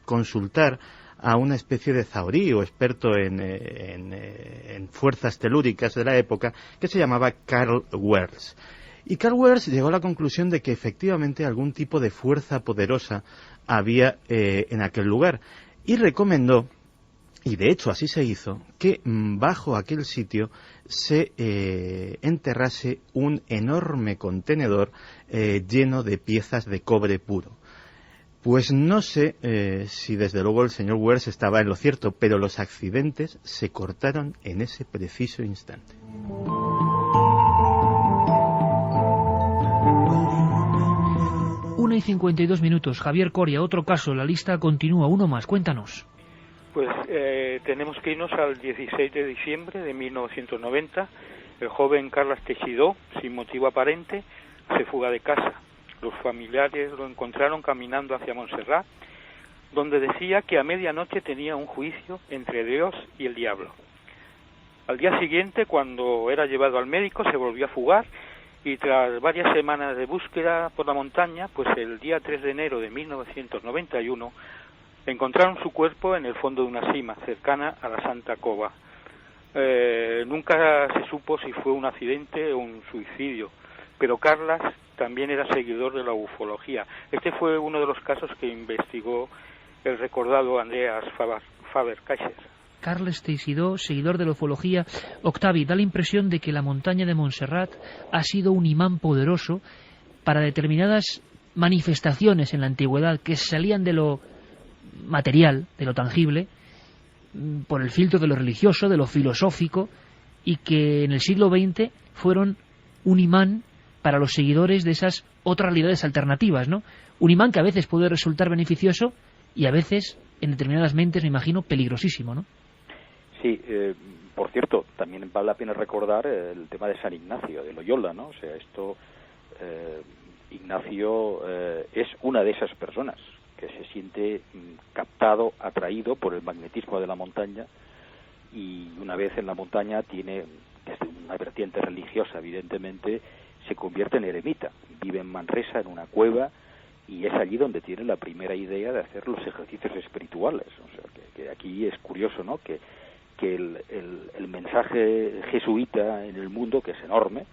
consultar a una especie de zahorí o experto en fuerzas telúricas de la época, que se llamaba Karl Werls. Y Karl Werls llegó a la conclusión de que efectivamente algún tipo de fuerza poderosa había en aquel lugar, y recomendó, y de hecho así se hizo, que bajo aquel sitio se enterrase un enorme contenedor lleno de piezas de cobre puro. Pues no sé si desde luego el señor Werls estaba en lo cierto, pero los accidentes se cortaron en ese preciso instante. 1:52. Javier Coria, otro caso, la lista continúa, uno más, cuéntanos. Pues tenemos que irnos al 16 de diciembre de 1990. El joven Carles Teixidó, sin motivo aparente, se fuga de casa. Los familiares lo encontraron caminando hacia Montserrat, donde decía que a medianoche tenía un juicio entre Dios y el diablo. Al día siguiente, cuando era llevado al médico, se volvió a fugar, y tras varias semanas de búsqueda por la montaña, pues el día 3 de enero de 1991 encontraron su cuerpo en el fondo de una sima cercana a la Santa Cova. Nunca se supo si fue un accidente o un suicidio, pero Carles también era seguidor de la ufología. Este fue uno de los casos que investigó el recordado Andreas Faber-Kaiser. Carles Teixidó, seguidor de la ufología. Octavi, da la impresión de que la montaña de Montserrat ha sido un imán poderoso para determinadas manifestaciones en la antigüedad que salían de lo material, de lo tangible, por el filtro de lo religioso, de lo filosófico, y que en el siglo XX fueron un imán para los seguidores de esas otras realidades alternativas, ¿no? Un imán que a veces puede resultar beneficioso y a veces, en determinadas mentes, me imagino, peligrosísimo, ¿no? Sí, por cierto, también vale la pena recordar el tema de San Ignacio, de Loyola, ¿no? O sea, Ignacio es una de esas personas que se siente captado, atraído por el magnetismo de la montaña, y una vez en la montaña tiene, desde una vertiente religiosa, evidentemente, se convierte en eremita, vive en Manresa, en una cueva, y es allí donde tiene la primera idea de hacer los ejercicios espirituales. O sea, que aquí es curioso, ¿no?, que el mensaje jesuita en el mundo, que es enorme,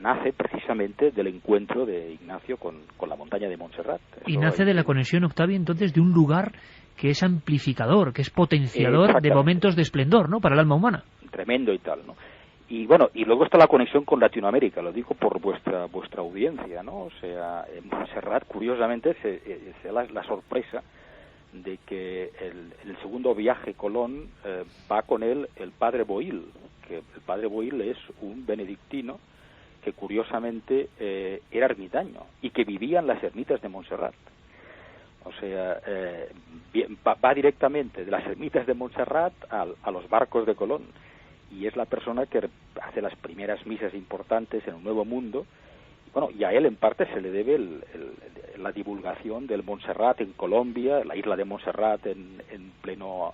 nace precisamente del encuentro de Ignacio con la montaña de Montserrat. Y nace de la conexión, Octavio, entonces, de un lugar que es amplificador, que es potenciador de momentos de esplendor, ¿no?, para el alma humana. tremendo y tal, ¿no? Y bueno, y luego está la conexión con Latinoamérica, lo digo por vuestra audiencia, ¿no? O sea, en Montserrat, curiosamente, se da la sorpresa de que en el segundo viaje Colón va con él el padre Boil, que el padre Boil es un benedictino que curiosamente era ermitaño y que vivía en las ermitas de Montserrat. O sea, va directamente de las ermitas de Montserrat a los barcos de Colón, y es la persona que hace las primeras misas importantes en el Nuevo Mundo. Bueno, y a él en parte se le debe la divulgación del Montserrat en Colombia, la isla de Montserrat en pleno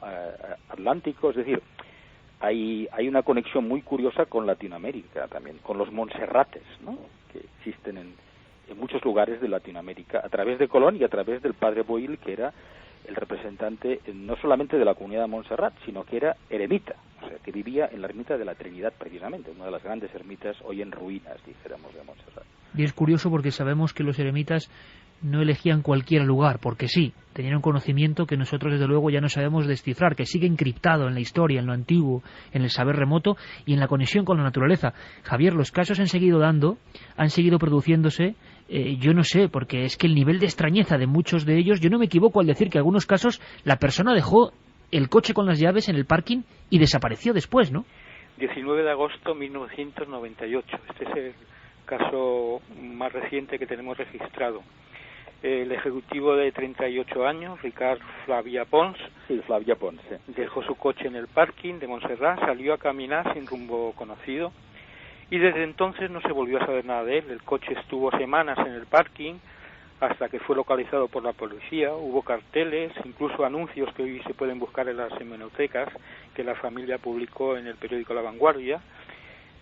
Atlántico. Es decir, hay una conexión muy curiosa con Latinoamérica también, con los Montserrates, ¿no?, que existen en muchos lugares de Latinoamérica, a través de Colón y a través del padre Boil, que era el representante no solamente de la comunidad de Montserrat, sino que era eremita, o sea, que vivía en la ermita de la Trinidad, precisamente, una de las grandes ermitas hoy en ruinas, dijéramos, de Montserrat. Y es curioso porque sabemos que los eremitas no elegían cualquier lugar, porque sí, tenían un conocimiento que nosotros desde luego ya no sabemos descifrar, que sigue encriptado en la historia, en lo antiguo, en el saber remoto y en la conexión con la naturaleza. Javier, los casos han seguido produciéndose, yo no sé, porque es que el nivel de extrañeza de muchos de ellos, yo no me equivoco al decir que en algunos casos la persona dejó el coche con las llaves en el parking y desapareció después, ¿no? 19 de agosto de 1998, este es el caso más reciente que tenemos registrado. El ejecutivo de 38 años, Ricard Flavia Pons, dejó su coche en el parking de Montserrat, salió a caminar sin rumbo conocido y desde entonces no se volvió a saber nada de él. El coche estuvo semanas en el parking hasta que fue localizado por la policía. Hubo carteles, incluso anuncios que hoy se pueden buscar en las hemerotecas que la familia publicó en el periódico La Vanguardia.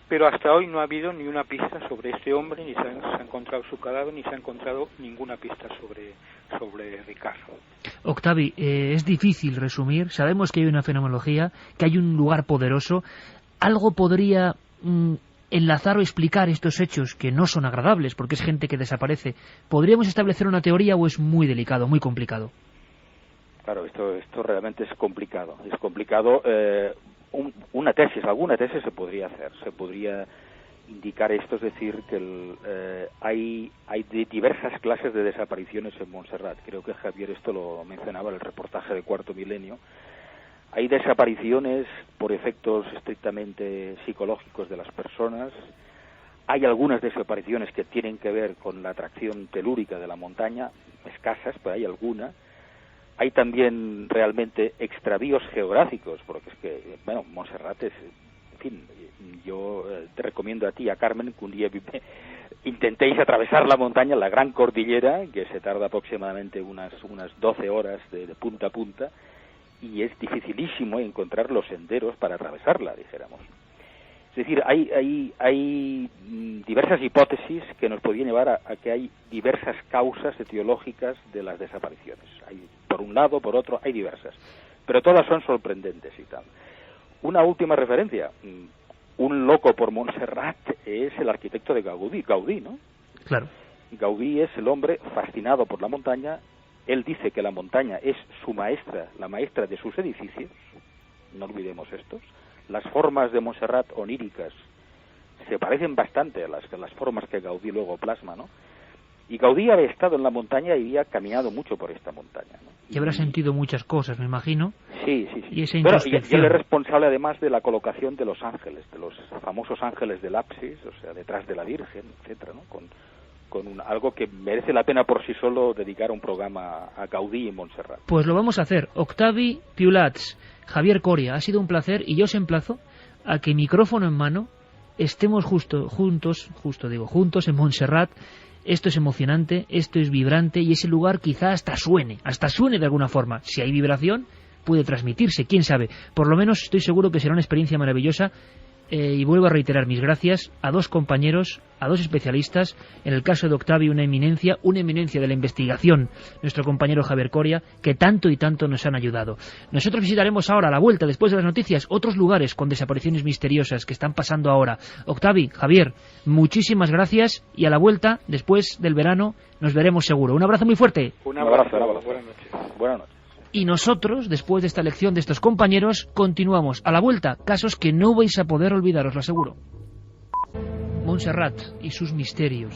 Pero hasta hoy no ha habido ni una pista sobre este hombre, ni se ha encontrado su cadáver, ni se ha encontrado ninguna pista sobre Ricardo. Octavi, es difícil resumir. Sabemos que hay una fenomenología, que hay un lugar poderoso. ¿Algo podría enlazar o explicar estos hechos que no son agradables, porque es gente que desaparece? ¿Podríamos establecer una teoría o es muy delicado, muy complicado? Claro, esto realmente es complicado. Es complicado. Alguna tesis se podría hacer, se podría indicar esto, es decir, que hay diversas clases de desapariciones en Montserrat. Creo que Javier esto lo mencionaba en el reportaje de Cuarto Milenio. Hay desapariciones por efectos estrictamente psicológicos de las personas, hay algunas desapariciones que tienen que ver con la atracción telúrica de la montaña, escasas, pero hay alguna. Hay también realmente extravíos geográficos, porque es que, bueno, Montserrat es, en fin, yo te recomiendo a ti, a Carmen, que un día intentéis atravesar la montaña, la gran cordillera, que se tarda aproximadamente unas 12 horas de punta a punta, y es dificilísimo encontrar los senderos para atravesarla, dijéramos. Es decir, hay diversas hipótesis que nos podrían llevar a que hay diversas causas etiológicas de las desapariciones. Hay, por un lado, por otro, hay diversas. Pero todas son sorprendentes y tal. Una última referencia. Un loco por Montserrat es el arquitecto de Gaudí, ¿no? Claro. Gaudí es el hombre fascinado por la montaña. Él dice que la montaña es su maestra, la maestra de sus edificios. No olvidemos esto. Las formas de Montserrat oníricas se parecen bastante a las formas que Gaudí luego plasma, ¿no? Y Gaudí había estado en la montaña y había caminado mucho por esta montaña, ¿no? Y habrá sentido muchas cosas, me imagino. Sí. Y esa Bueno, introspección. y él es responsable además de la colocación de los ángeles, de los famosos ángeles del ábsis, o sea, detrás de la Virgen, etcétera, ¿no? Con algo que merece la pena por sí solo dedicar un programa a Gaudí y Montserrat. Pues lo vamos a hacer. Octavi Piulats, Javier Coria, ha sido un placer y yo os emplazo a que micrófono en mano estemos juntos en Montserrat. Esto es emocionante, esto es vibrante y ese lugar quizá hasta suene de alguna forma. Si hay vibración puede transmitirse, quién sabe. Por lo menos estoy seguro que será una experiencia maravillosa. Y vuelvo a reiterar mis gracias a dos compañeros, a dos especialistas, en el caso de Octavi una eminencia de la investigación, nuestro compañero Javier Coria, que tanto y tanto nos han ayudado. Nosotros visitaremos ahora, a la vuelta, después de las noticias, otros lugares con desapariciones misteriosas que están pasando ahora. Octavi, Javier, muchísimas gracias y a la vuelta, después del verano, nos veremos seguro. Un abrazo muy fuerte. Un abrazo. Buenas noches. Buenas noches. Y nosotros, después de esta lección de estos compañeros, continuamos. A la vuelta, casos que no vais a poder olvidar, os lo aseguro. Montserrat y sus misterios.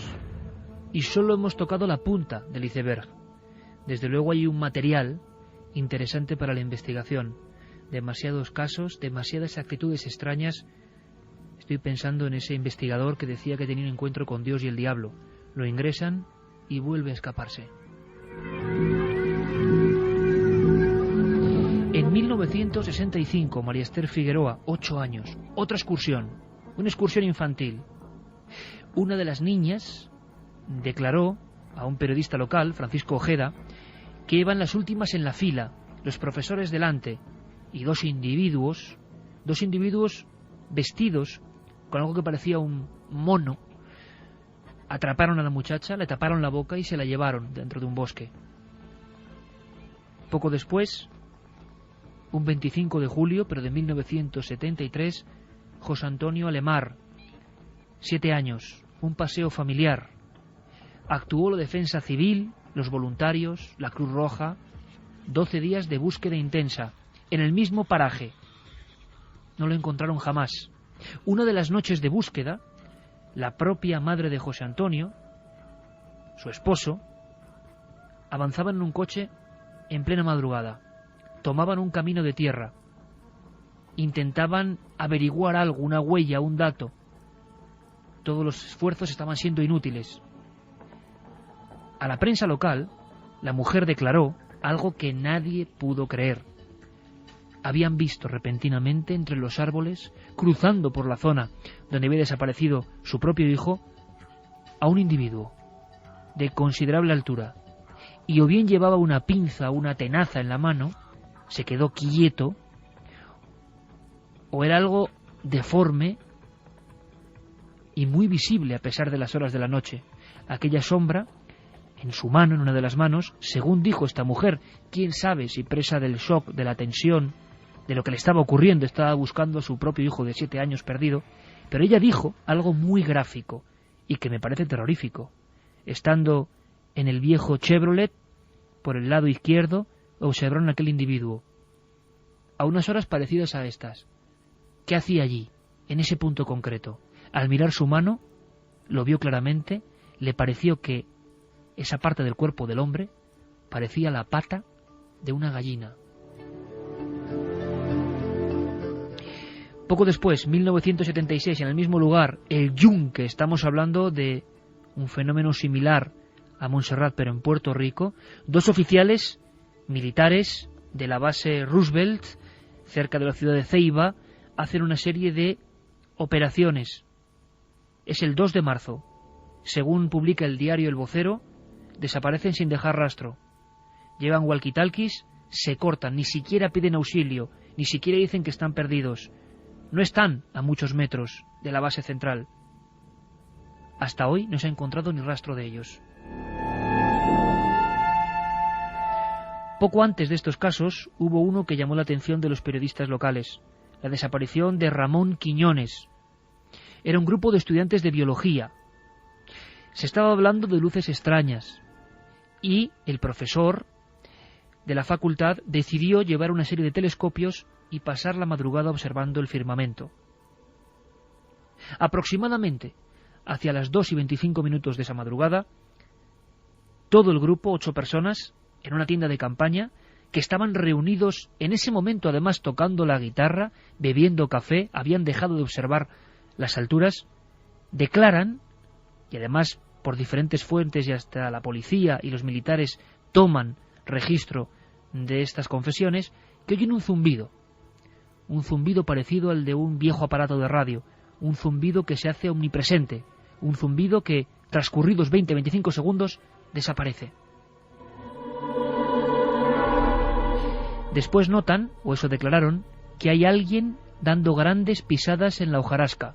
Y solo hemos tocado la punta del iceberg. Desde luego hay un material interesante para la investigación. Demasiados casos, demasiadas actitudes extrañas. Estoy pensando en ese investigador que decía que tenía un encuentro con Dios y el diablo. Lo ingresan y vuelve a escaparse. En 1965, María Esther Figueroa, 8 años, otra excursión, una excursión infantil. Una de las niñas declaró a un periodista local, Francisco Ojeda, que iban las últimas en la fila, los profesores delante, y dos individuos vestidos con algo que parecía un mono, atraparon a la muchacha, le taparon la boca y se la llevaron dentro de un bosque. Poco después, un 25 de julio, pero de 1973, José Antonio Alemar, 7 años, un paseo familiar. Actuó la Defensa Civil, los voluntarios, la Cruz Roja, 12 días de búsqueda intensa, en el mismo paraje. No lo encontraron jamás. Una de las noches de búsqueda, la propia madre de José Antonio, su esposo, avanzaban en un coche en plena madrugada. Tomaban un camino de tierra. Intentaban averiguar algo, una huella, un dato. Todos los esfuerzos estaban siendo inútiles. A la prensa local, la mujer declaró algo que nadie pudo creer. Habían visto repentinamente entre los árboles, cruzando por la zona donde había desaparecido su propio hijo, a un individuo de considerable altura, y o bien llevaba una pinza o una tenaza en la mano, se quedó quieto, o era algo deforme y muy visible a pesar de las horas de la noche. Aquella sombra en su mano, en una de las manos, según dijo esta mujer, quién sabe si presa del shock, de la tensión, de lo que le estaba ocurriendo, estaba buscando a su propio hijo de 7 años perdido, pero ella dijo algo muy gráfico y que me parece terrorífico. Estando en el viejo Chevrolet, por el lado izquierdo, observaron a aquel individuo, a unas horas parecidas a estas. ¿Qué hacía allí, en ese punto concreto? Al mirar su mano, lo vio claramente, le pareció que esa parte del cuerpo del hombre parecía la pata de una gallina. Poco después, 1976, en el mismo lugar, el Yunque, estamos hablando de un fenómeno similar a Montserrat, pero en Puerto Rico, 2 oficiales militares de la base Roosevelt, cerca de la ciudad de Ceiba, hacen una serie de operaciones. Es el 2 de marzo. Según publica el diario El Vocero, desaparecen sin dejar rastro. Llevan walkie-talkies, se cortan, ni siquiera piden auxilio, ni siquiera dicen que están perdidos. No están a muchos metros de la base central. Hasta hoy no se ha encontrado ni rastro de ellos. Poco antes de estos casos hubo uno que llamó la atención de los periodistas locales, la desaparición de Ramón Quiñones. Era un grupo de estudiantes de biología. Se estaba hablando de luces extrañas y el profesor de la facultad decidió llevar una serie de telescopios y pasar la madrugada observando el firmamento. Aproximadamente hacia las 2:25 de esa madrugada, todo el grupo, 8 personas, en una tienda de campaña, que estaban reunidos en ese momento, además tocando la guitarra, bebiendo café, habían dejado de observar las alturas, declaran, y además por diferentes fuentes y hasta la policía y los militares toman registro de estas confesiones, que oyen un zumbido parecido al de un viejo aparato de radio, un zumbido que se hace omnipresente, un zumbido que, transcurridos 20-25 segundos, desaparece. Después notan, o eso declararon, que hay alguien dando grandes pisadas en la hojarasca,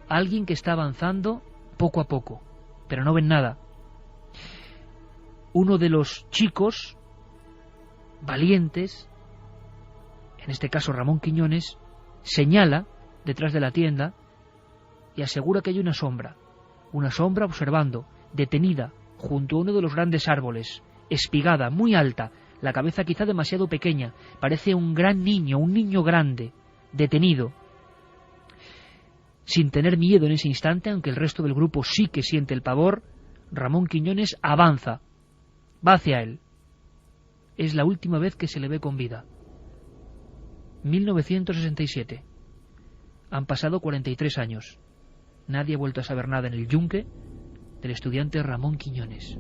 alguien que está avanzando poco a poco, pero no ven nada. Uno de los chicos valientes, en este caso Ramón Quiñones, señala detrás de la tienda y asegura que hay una sombra observando, detenida, junto a uno de los grandes árboles, espigada, muy alta, la cabeza quizá demasiado pequeña, parece un gran niño, un niño grande, detenido, sin tener miedo en ese instante, aunque el resto del grupo sí que siente el pavor. Ramón Quiñones avanza, va hacia él. Es la última vez que se le ve con vida. 1967. Han pasado 43 años. Nadie ha vuelto a saber nada en el yunque del estudiante Ramón Quiñones.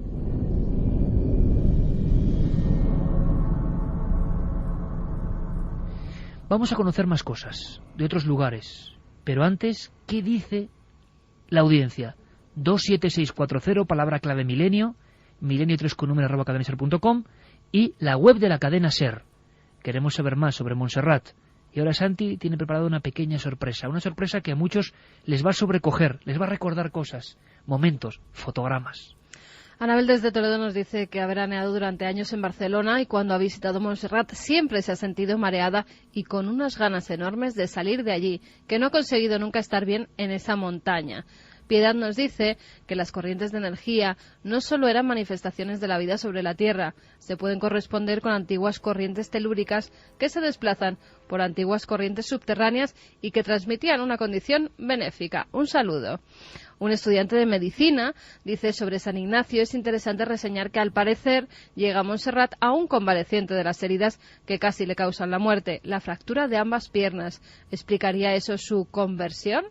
Vamos a conocer más cosas de otros lugares, pero antes, ¿qué dice la audiencia? 27640, palabra clave milenio, milenio3 con número @cadenaser.com, y la web de la cadena SER. Queremos saber más sobre Montserrat. Y ahora Santi tiene preparada una pequeña sorpresa, una sorpresa que a muchos les va a sobrecoger, les va a recordar cosas, momentos, fotogramas. Anabel desde Toledo nos dice que ha veraneado durante años en Barcelona y cuando ha visitado Montserrat siempre se ha sentido mareada y con unas ganas enormes de salir de allí, que no ha conseguido nunca estar bien en esa montaña. Piedad nos dice que las corrientes de energía no solo eran manifestaciones de la vida sobre la Tierra, se pueden corresponder con antiguas corrientes telúricas que se desplazan por antiguas corrientes subterráneas y que transmitían una condición benéfica. Un saludo. Un estudiante de medicina dice sobre San Ignacio: es interesante reseñar que al parecer llega a Montserrat aún convaleciente de las heridas que casi le causan la muerte, la fractura de ambas piernas. ¿Explicaría eso su conversión?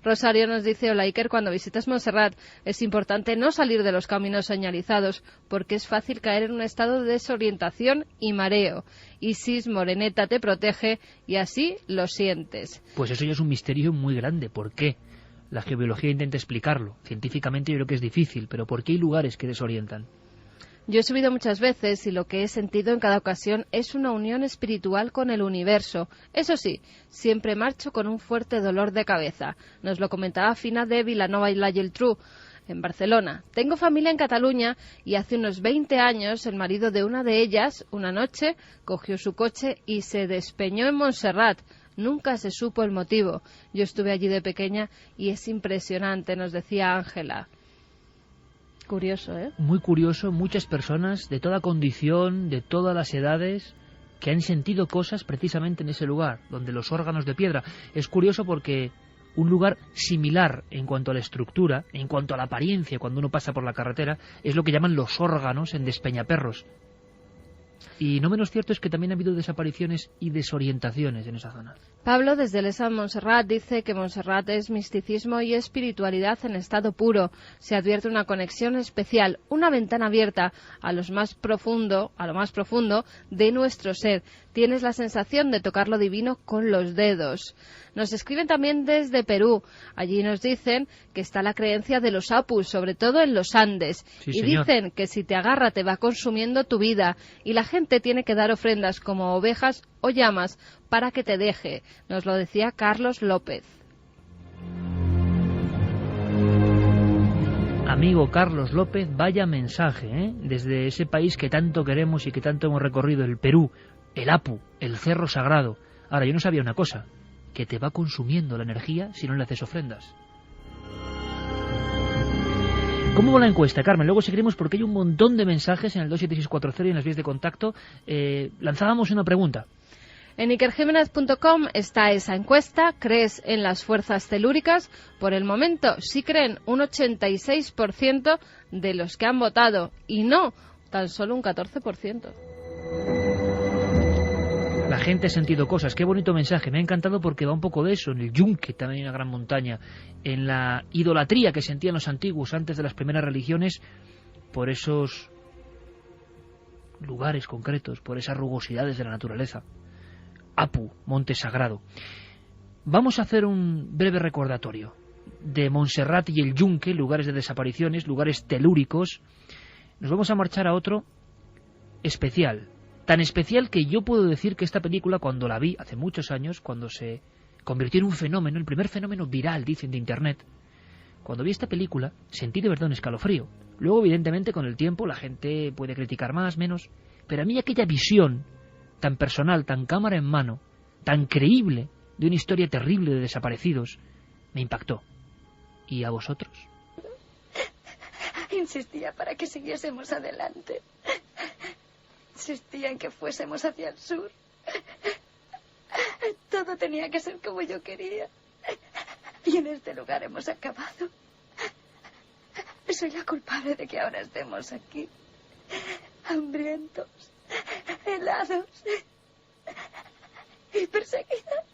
Rosario nos dice: hola Iker, cuando visitas Montserrat es importante no salir de los caminos señalizados porque es fácil caer en un estado de desorientación y mareo. Isis Moreneta te protege y así lo sientes. Pues eso ya es un misterio muy grande. ¿Por qué? La geobiología intenta explicarlo. Científicamente yo creo que es difícil, pero ¿por qué hay lugares que desorientan? Yo he subido muchas veces y lo que he sentido en cada ocasión es una unión espiritual con el universo. Eso sí, siempre marcho con un fuerte dolor de cabeza. Nos lo comentaba Fina de Vilanova y la Geltrú, en Barcelona. Tengo familia en Cataluña y hace unos 20 años el marido de una de ellas, una noche, cogió su coche y se despeñó en Montserrat. Nunca se supo el motivo. Yo estuve allí de pequeña y es impresionante, nos decía Ángela. Curioso, ¿eh? Muy curioso, muchas personas de toda condición, de todas las edades, que han sentido cosas precisamente en ese lugar, donde los órganos de piedra. Es curioso porque un lugar similar en cuanto a la estructura, en cuanto a la apariencia cuando uno pasa por la carretera, es lo que llaman los órganos en Despeñaperros. Y no menos cierto es que también ha habido desapariciones y desorientaciones en esa zona. Pablo, desde Lesa Montserrat, dice que Montserrat es misticismo y espiritualidad en estado puro. Se advierte una conexión especial, una ventana abierta a lo más profundo de nuestro ser. Tienes la sensación de tocar lo divino con los dedos. Nos escriben también desde Perú. Allí nos dicen que está la creencia de los apus, sobre todo en los Andes. Sí, y señor. dicen que si te agarra te va consumiendo tu vida. Y la gente tiene que dar ofrendas como ovejas o llamas para que te deje. Nos lo decía Carlos López. Amigo Carlos López, vaya mensaje, ¿eh? Desde ese país que tanto queremos y que tanto hemos recorrido, el Perú, el Apu, el Cerro Sagrado. Ahora, yo no sabía una cosa, que te va consumiendo la energía si no le haces ofrendas. ¿Cómo va la encuesta, Carmen? Luego seguiremos porque hay un montón de mensajes en el 27640 y en las vías de contacto. Lanzábamos una pregunta. En ikerjimenez.com está esa encuesta. ¿Crees en las fuerzas telúricas? Por el momento sí creen un 86% de los que han votado y no, tan solo un 14%. La gente ha sentido cosas. Qué bonito mensaje. Me ha encantado porque va un poco de eso. En el yunque también hay una gran montaña. En la idolatría que sentían los antiguos antes de las primeras religiones por esos lugares concretos, por esas rugosidades de la naturaleza. Apu, monte sagrado. Vamos a hacer un breve recordatorio de Montserrat y el yunque, lugares de desapariciones, lugares telúricos. Nos vamos a marchar a otro especial. Tan especial que yo puedo decir que esta película, cuando la vi hace muchos años, cuando se convirtió en un fenómeno, el primer fenómeno viral, dicen, de Internet, cuando vi esta película, sentí de verdad un escalofrío. Luego, evidentemente, con el tiempo, la gente puede criticar más, menos, pero a mí aquella visión tan personal, tan cámara en mano, tan creíble, de una historia terrible de desaparecidos, me impactó. ¿Y a vosotros? Insistía para que siguiésemos adelante. insistía en que fuésemos hacia el sur. Todo tenía que ser como yo quería. Y en este lugar hemos acabado. Soy la culpable de que ahora estemos aquí, hambrientos, helados y perseguidas.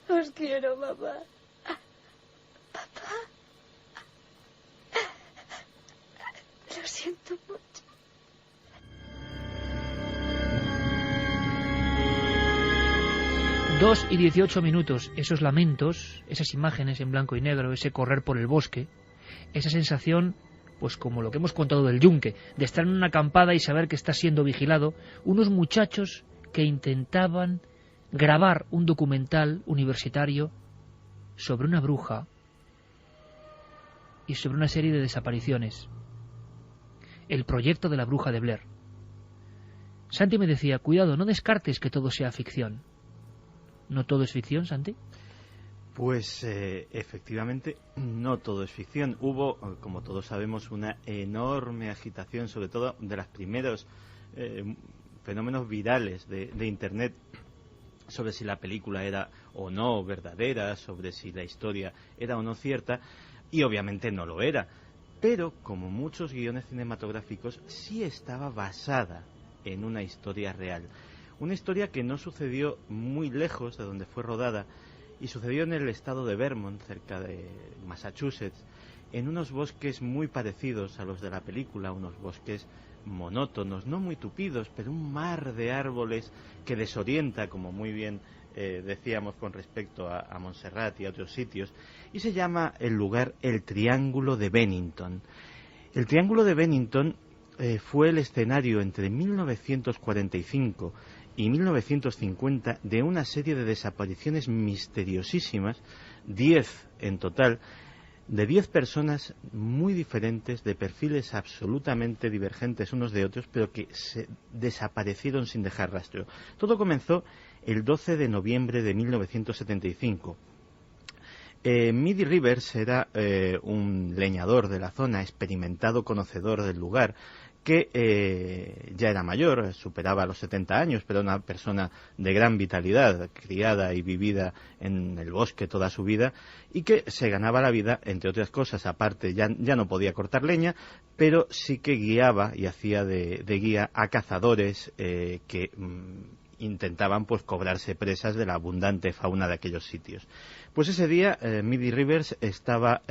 Os quiero, mamá. Papá. Lo siento mucho. 2:18, esos lamentos, esas imágenes en blanco y negro, ese correr por el bosque, esa sensación, pues como lo que hemos contado del yunque, de estar en una acampada y saber que está siendo vigilado, unos muchachos que intentaban grabar un documental universitario sobre una bruja y sobre una serie de desapariciones. El proyecto de la bruja de Blair. Santi me decía, cuidado, no descartes que todo sea ficción. ¿No todo es ficción, Santi? Pues efectivamente no todo es ficción. Hubo, como todos sabemos, una enorme agitación, sobre todo de los primeros fenómenos virales de Internet, sobre si la película era o no verdadera, sobre si la historia era o no cierta, y obviamente no lo era. Pero, como muchos guiones cinematográficos, sí estaba basada en una historia real. Una historia que no sucedió muy lejos de donde fue rodada y sucedió en el estado de Vermont, cerca de Massachusetts, en unos bosques muy parecidos a los de la película, unos bosques monótonos, no muy tupidos, pero un mar de árboles que desorienta, como muy bien decíamos con respecto a Montserrat y a otros sitios, y se llama el lugar el Triángulo de Bennington. El Triángulo de Bennington fue el escenario entre 1945 y 1950 de una serie de desapariciones misteriosísimas, 10 en total, de 10 personas muy diferentes, de perfiles absolutamente divergentes unos de otros, pero que se desaparecieron sin dejar rastro. Todo comenzó el 12 de noviembre de 1975. Midi Rivers era un leñador de la zona, experimentado conocedor del lugar, que ya era mayor, superaba los 70 años, pero una persona de gran vitalidad, criada y vivida en el bosque toda su vida, y que se ganaba la vida, entre otras cosas, aparte ya no podía cortar leña, pero sí que guiaba y hacía de guía a cazadores que intentaban pues cobrarse presas de la abundante fauna de aquellos sitios. Pues ese día Midi Rivers estaba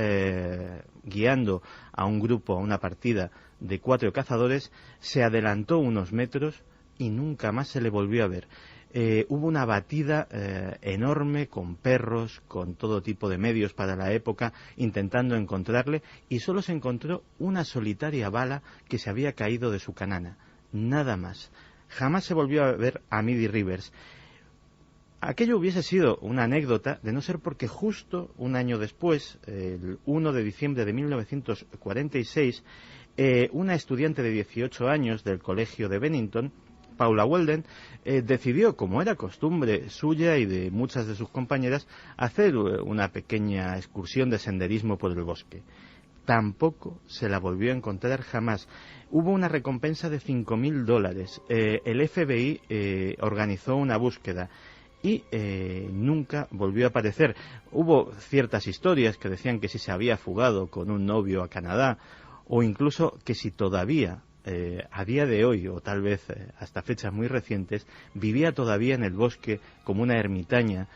guiando a un grupo, a una partida de 4 cazadores, se adelantó unos metros y nunca más se le volvió a ver. Hubo una batida enorme con perros, con todo tipo de medios para la época, intentando encontrarle, y solo se encontró una solitaria bala que se había caído de su canana. Nada más. Jamás se volvió a ver a Midi Rivers. Aquello hubiese sido una anécdota, de no ser porque justo un año después, el 1 de diciembre de 1946, una estudiante de 18 años del colegio de Bennington, Paula Weldon, decidió, como era costumbre suya y de muchas de sus compañeras, hacer una pequeña excursión de senderismo por el bosque. Tampoco se la volvió a encontrar jamás. Hubo una recompensa de $5.000. El FBI organizó una búsqueda y nunca volvió a aparecer. Hubo ciertas historias que decían que si se había fugado con un novio a Canadá, o incluso que si todavía, a día de hoy, o tal vez hasta fechas muy recientes, vivía todavía en el bosque como una ermitaña,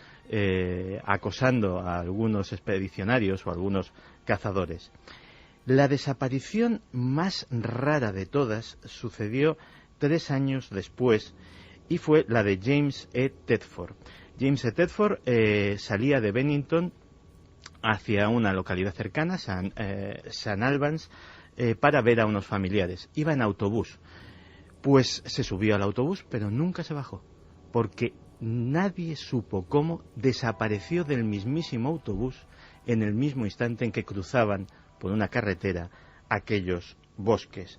acosando a algunos expedicionarios o a algunos cazadores. La desaparición más rara de todas sucedió 3 años después, y fue la de James E. Tedford. James E. Tedford salía de Bennington hacia una localidad cercana, St. Albans, para ver a unos familiares. Iba en autobús. Pues se subió al autobús, pero nunca se bajó, porque nadie supo cómo desapareció del mismísimo autobús en el mismo instante en que cruzaban por una carretera aquellos bosques.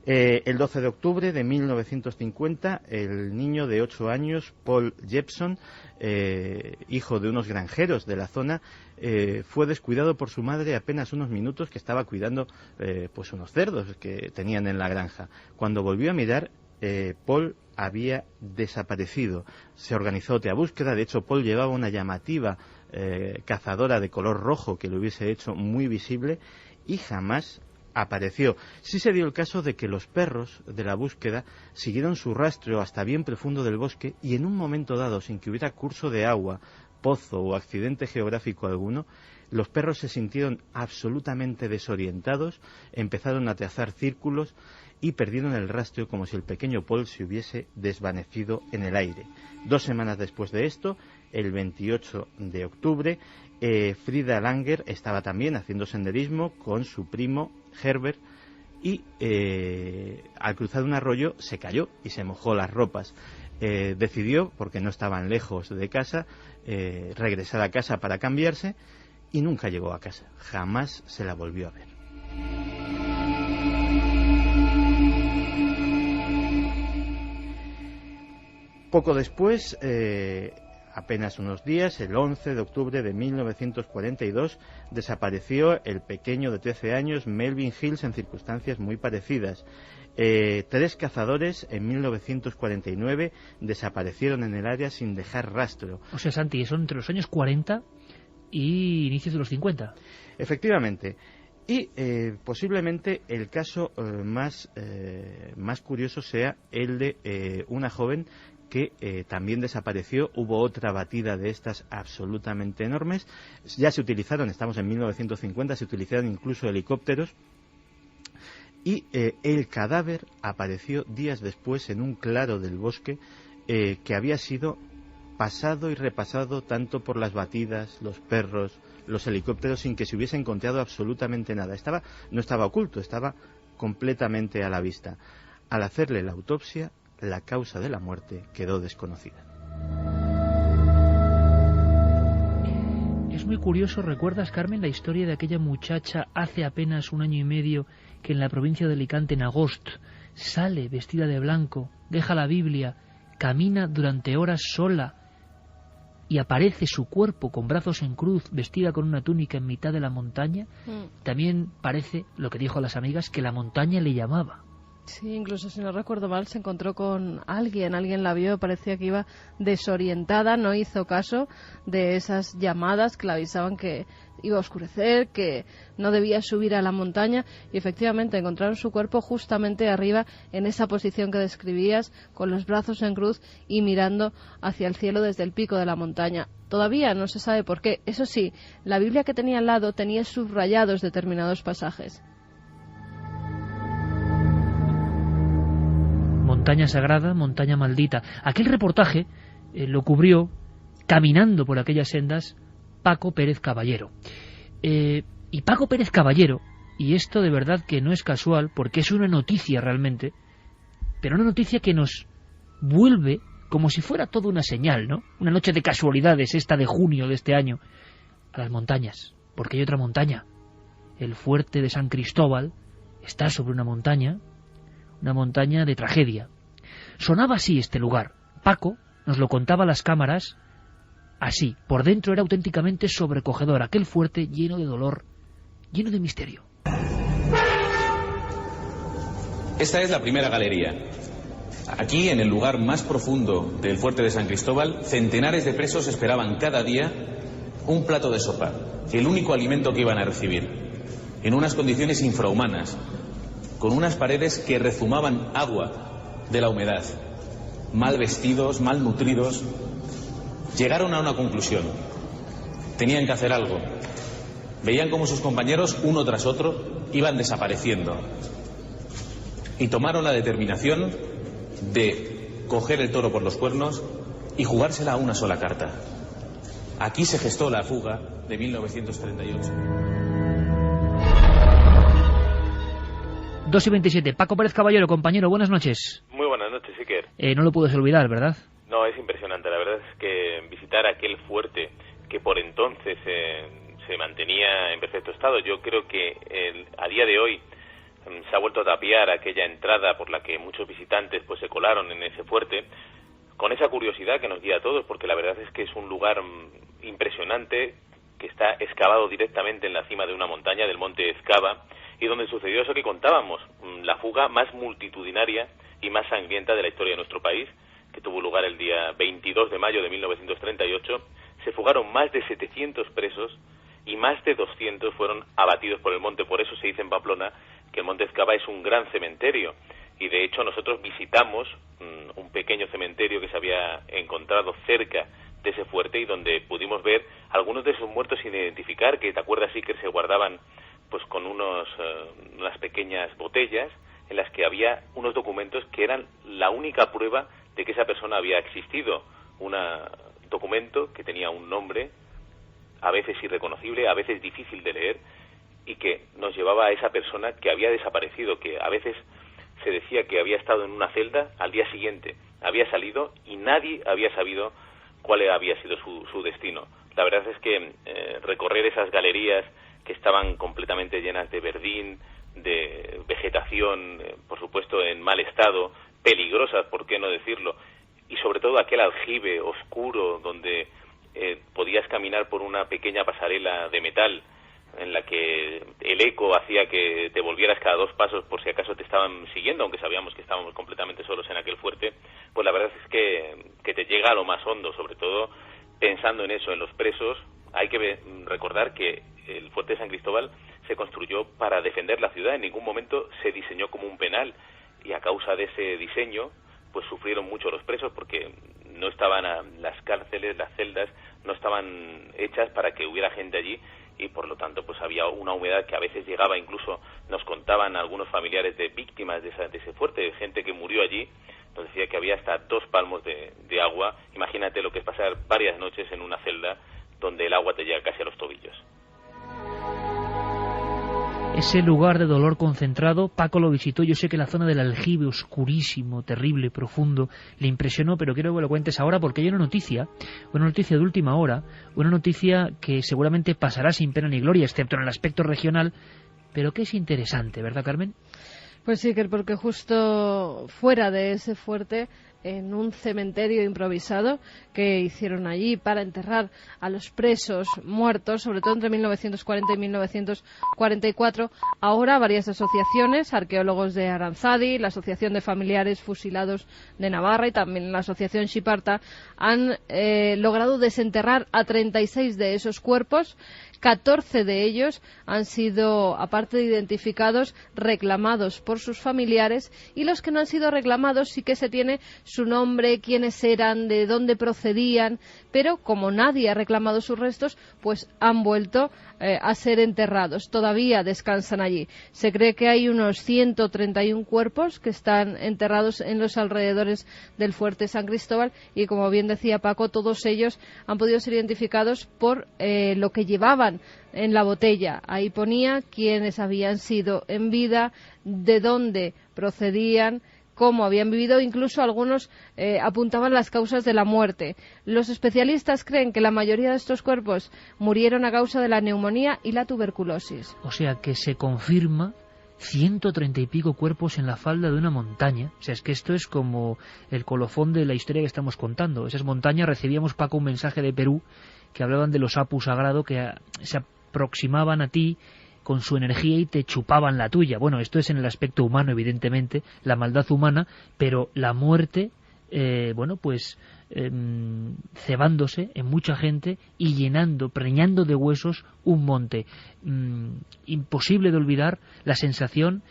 El 12 de octubre de 1950, el niño de 8 años, Paul Jepson, hijo de unos granjeros de la zona, fue descuidado por su madre apenas unos minutos, que estaba cuidando pues unos cerdos que tenían en la granja. Cuando volvió a mirar, Paul había desaparecido. Se organizó otra búsqueda. De hecho, Paul llevaba una llamativa cazadora de color rojo que lo hubiese hecho muy visible, y jamás apareció. Sí se dio el caso de que los perros de la búsqueda siguieron su rastro hasta bien profundo del bosque, y en un momento dado, sin que hubiera curso de agua, pozo o accidente geográfico alguno, los perros se sintieron absolutamente desorientados, empezaron a trazar círculos y perdieron el rastro, como si el pequeño Paul se hubiese desvanecido en el aire. 2 semanas después de esto, el 28 de octubre, Frida Langer estaba también haciendo senderismo con su primo Herbert, y al cruzar un arroyo se cayó y se mojó las ropas. Decidió, porque no estaban lejos de casa, regresar a casa para cambiarse, y nunca llegó a casa. Jamás se la volvió a ver. Poco después, apenas unos días, el 11 de octubre de 1942, desapareció el pequeño de 13 años Melvin Hills en circunstancias muy parecidas. 3 cazadores en 1949 desaparecieron en el área sin dejar rastro. O sea, Santi, son entre los años 40 y inicios de los 50. Efectivamente. Y posiblemente el caso más curioso sea el de una joven que también desapareció. Hubo otra batida de estas absolutamente enormes. Ya se utilizaron, estamos en 1950, se utilizaron incluso helicópteros, y el cadáver apareció días después en un claro del bosque que había sido pasado y repasado tanto por las batidas, los perros, los helicópteros, sin que se hubiese encontrado absolutamente nada. No estaba oculto, estaba completamente a la vista. Al hacerle la autopsia, la causa de la muerte quedó desconocida. Es muy curioso, ¿recuerdas, Carmen, la historia de aquella muchacha hace apenas 1 año y medio que en la provincia de Alicante, en agosto, sale vestida de blanco, deja la Biblia, camina durante horas sola y aparece su cuerpo con brazos en cruz, vestida con una túnica en mitad de la montaña? También parece, lo que dijo a las amigas, que la montaña le llamaba. Sí, incluso si no recuerdo mal, se encontró con alguien la vio, parecía que iba desorientada, no hizo caso de esas llamadas que le avisaban que iba a oscurecer, que no debía subir a la montaña, y efectivamente encontraron su cuerpo justamente arriba, en esa posición que describías, con los brazos en cruz y mirando hacia el cielo desde el pico de la montaña. Todavía no se sabe por qué. Eso sí, la Biblia que tenía al lado tenía subrayados determinados pasajes. Montaña sagrada, montaña maldita. Aquel reportaje lo cubrió, caminando por aquellas sendas, Paco Pérez Caballero. Y Paco Pérez Caballero, y esto de verdad que no es casual, porque es una noticia realmente, pero una noticia que nos vuelve como si fuera toda una señal, ¿no? Una noche de casualidades, esta de junio de este año, a las montañas. Porque hay otra montaña. El fuerte de San Cristóbal está sobre una montaña de tragedia. Sonaba así este lugar. Paco nos lo contaba a las cámaras así. Por dentro era auténticamente sobrecogedor. Aquel fuerte lleno de dolor, lleno de misterio. Esta es la primera galería. Aquí, en el lugar más profundo del fuerte de San Cristóbal, centenares de presos esperaban cada día un plato de sopa, el único alimento que iban a recibir, en unas condiciones infrahumanas, con unas paredes que rezumaban agua de la humedad, mal vestidos, mal nutridos. Llegaron a una conclusión: tenían que hacer algo. Veían cómo sus compañeros, uno tras otro, iban desapareciendo, y tomaron la determinación de coger el toro por los cuernos y jugársela a una sola carta. Aquí se gestó la fuga de 1938. 2:27. Paco Pérez Caballero, compañero, buenas noches. Muy buenas noches, Iker. No lo puedes olvidar, ¿verdad? No, es impresionante. La verdad es que visitar aquel fuerte que por entonces se mantenía en perfecto estado, yo creo que a día de hoy se ha vuelto a tapiar aquella entrada por la que muchos visitantes pues se colaron en ese fuerte, con esa curiosidad que nos guía a todos, porque la verdad es que es un lugar impresionante, que está excavado directamente en la cima de una montaña del monte Ezcaba, y donde sucedió eso que contábamos, la fuga más multitudinaria y más sangrienta de la historia de nuestro país, que tuvo lugar el día 22 de mayo de 1938. Se fugaron más de 700 presos y más de 200 fueron abatidos por el monte. Por eso se dice en Pamplona que el monte Ezcaba es un gran cementerio, y de hecho nosotros visitamos un pequeño cementerio que se había encontrado cerca de ese fuerte y donde pudimos ver algunos de esos muertos sin identificar, que te acuerdas, sí, que se guardaban pues con unas pequeñas botellas en las que había unos documentos que eran la única prueba de que esa persona había existido. Un documento que tenía un nombre, a veces irreconocible, a veces difícil de leer, y que nos llevaba a esa persona que había desaparecido, que a veces se decía que había estado en una celda, al día siguiente había salido y nadie había sabido cuál había sido su destino. La verdad es que recorrer esas galerías que estaban completamente llenas de verdín, de vegetación, por supuesto en mal estado, peligrosas, por qué no decirlo, y sobre todo aquel aljibe oscuro donde podías caminar por una pequeña pasarela de metal en la que el eco hacía que te volvieras cada 2 pasos por si acaso te estaban siguiendo, aunque sabíamos que estábamos completamente solos en aquel fuerte. Pues la verdad es que te llega a lo más hondo, sobre todo pensando en eso, en los presos. Hay que recordar que el fuerte de San Cristóbal se construyó para defender la ciudad, en ningún momento se diseñó como un penal, y a causa de ese diseño pues sufrieron mucho los presos, porque no estaban las cárceles, las celdas no estaban hechas para que hubiera gente allí, y por lo tanto pues había una humedad que a veces llegaba, incluso nos contaban algunos familiares de víctimas de ese fuerte, de gente que murió allí, nos decía que había hasta 2 palmos de agua. Imagínate lo que es pasar varias noches en una celda donde el agua te llega casi a los tobillos. Ese lugar de dolor concentrado, Paco lo visitó. Yo sé que la zona del aljibe, oscurísimo, terrible, profundo, le impresionó, pero quiero que lo cuentes ahora porque hay una noticia de última hora, una noticia que seguramente pasará sin pena ni gloria, excepto en el aspecto regional, pero que es interesante, ¿verdad, Carmen? Pues sí, porque justo fuera de ese fuerte, en un cementerio improvisado que hicieron allí para enterrar a los presos muertos, sobre todo entre 1940 y 1944. Ahora varias asociaciones, arqueólogos de Aranzadi, la Asociación de Familiares Fusilados de Navarra y también la Asociación Xiparta, han logrado desenterrar a 36 de esos cuerpos. 14 de ellos han sido, aparte de identificados, reclamados por sus familiares, y los que no han sido reclamados sí que se tiene su nombre, quiénes eran, de dónde procedían, pero como nadie ha reclamado sus restos, pues han vuelto a ser enterrados. Todavía descansan allí. Se cree que hay unos 131 cuerpos que están enterrados en los alrededores del fuerte San Cristóbal, y como bien decía Paco, todos ellos han podido ser identificados por lo que llevaban en la botella. Ahí ponía quiénes habían sido en vida, de dónde procedían, cómo habían vivido, incluso algunos apuntaban las causas de la muerte. Los especialistas creen que la mayoría de estos cuerpos murieron a causa de la neumonía y la tuberculosis. O sea que se confirma 130 y pico cuerpos en la falda de una montaña. O sea, es que esto es como el colofón de la historia que estamos contando. Esas montañas, recibíamos, Paco, un mensaje de Perú que hablaban de los Apu sagrado que se aproximaban a ti con su energía y te chupaban la tuya. Bueno, esto es en el aspecto humano, evidentemente, la maldad humana, pero la muerte, cebándose en mucha gente y llenando, preñando de huesos un monte. Imposible de olvidar la sensación,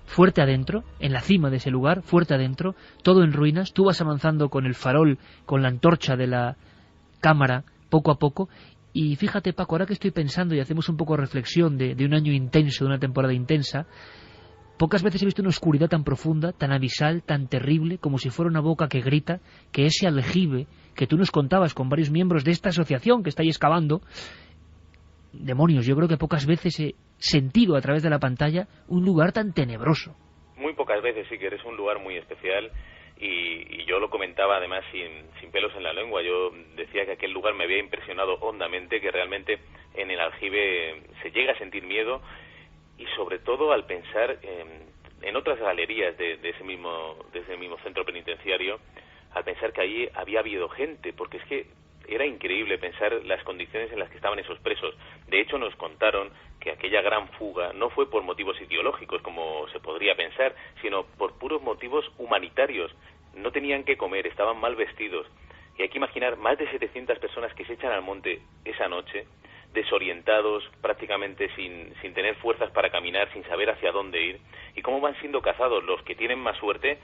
fuerte adentro, en la cima de ese lugar, fuerte adentro, todo en ruinas. Tú vas avanzando con el farol, con la antorcha de la cámara, poco a poco. Y fíjate, Paco, ahora que estoy pensando y hacemos un poco de reflexión de un año intenso, de una temporada intensa, pocas veces he visto una oscuridad tan profunda, tan abisal, tan terrible, como si fuera una boca que grita, que ese aljibe que tú nos contabas con varios miembros de esta asociación que está ahí excavando. Demonios, yo creo que pocas veces he sentido a través de la pantalla un lugar tan tenebroso. Muy pocas veces, sí, que eres un lugar muy especial. Y yo lo comentaba además sin pelos en la lengua. Yo decía que aquel lugar me había impresionado hondamente, que realmente en el aljibe se llega a sentir miedo, y sobre todo al pensar en otras galerías de ese mismo centro penitenciario, al pensar que allí había habido gente, porque es que era increíble pensar las condiciones en las que estaban esos presos. De hecho, nos contaron que aquella gran fuga no fue por motivos ideológicos, como se podría pensar, sino por puros motivos humanitarios. No tenían que comer, estaban mal vestidos. Y hay que imaginar más de 700 personas que se echan al monte esa noche, desorientados, prácticamente sin tener fuerzas para caminar, sin saber hacia dónde ir, y cómo van siendo cazados. Los que tienen más suerte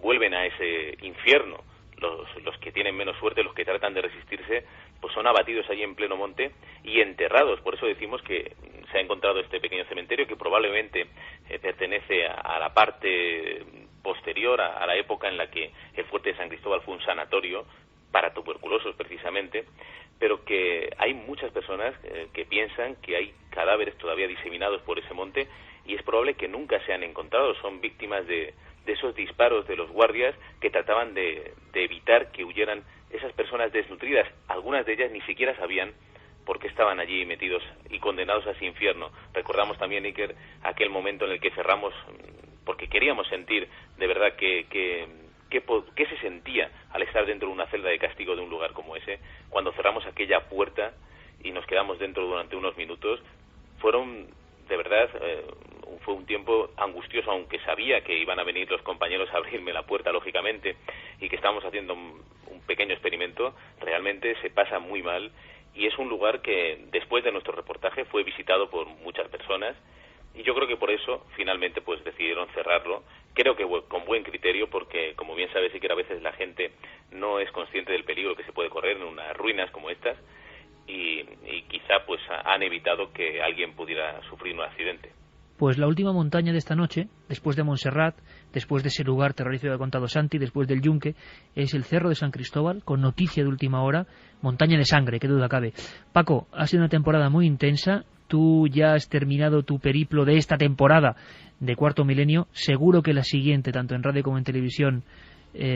vuelven a ese infierno. Los que tienen menos suerte, los que tratan de resistirse, pues son abatidos allí en pleno monte y enterrados. Por eso decimos que se ha encontrado este pequeño cementerio que probablemente pertenece a la parte posterior, a la época en la que el fuerte de San Cristóbal fue un sanatorio para tuberculosos precisamente, pero que hay muchas personas que piensan que hay cadáveres todavía diseminados por ese monte y es probable que nunca sean encontrados. Son víctimas de esos disparos de los guardias que trataban de evitar que huyeran esas personas desnutridas. Algunas de ellas ni siquiera sabían por qué estaban allí metidos y condenados a ese infierno. Recordamos también, Iker, aquel momento en el que cerramos, porque queríamos sentir de verdad qué se sentía al estar dentro de una celda de castigo de un lugar como ese. Cuando cerramos aquella puerta y nos quedamos dentro durante unos minutos, fueron de verdad fue un tiempo angustioso, aunque sabía que iban a venir los compañeros a abrirme la puerta, lógicamente, y que estábamos haciendo un pequeño experimento. Realmente se pasa muy mal y es un lugar que después de nuestro reportaje fue visitado por muchas personas y yo creo que por eso finalmente pues decidieron cerrarlo. Creo que con buen criterio, porque como bien sabes, sí que a veces la gente no es consciente del peligro que se puede correr en unas ruinas como estas y quizá pues han evitado que alguien pudiera sufrir un accidente. Pues la última montaña de esta noche, después de Montserrat, después de ese lugar terrorífico que ha contado Santi, después del Yunque, es el Cerro de San Cristóbal, con noticia de última hora, montaña de sangre, qué duda cabe. Paco, ha sido una temporada muy intensa, tú ya has terminado tu periplo de esta temporada de Cuarto Milenio, seguro que la siguiente, tanto en radio como en televisión,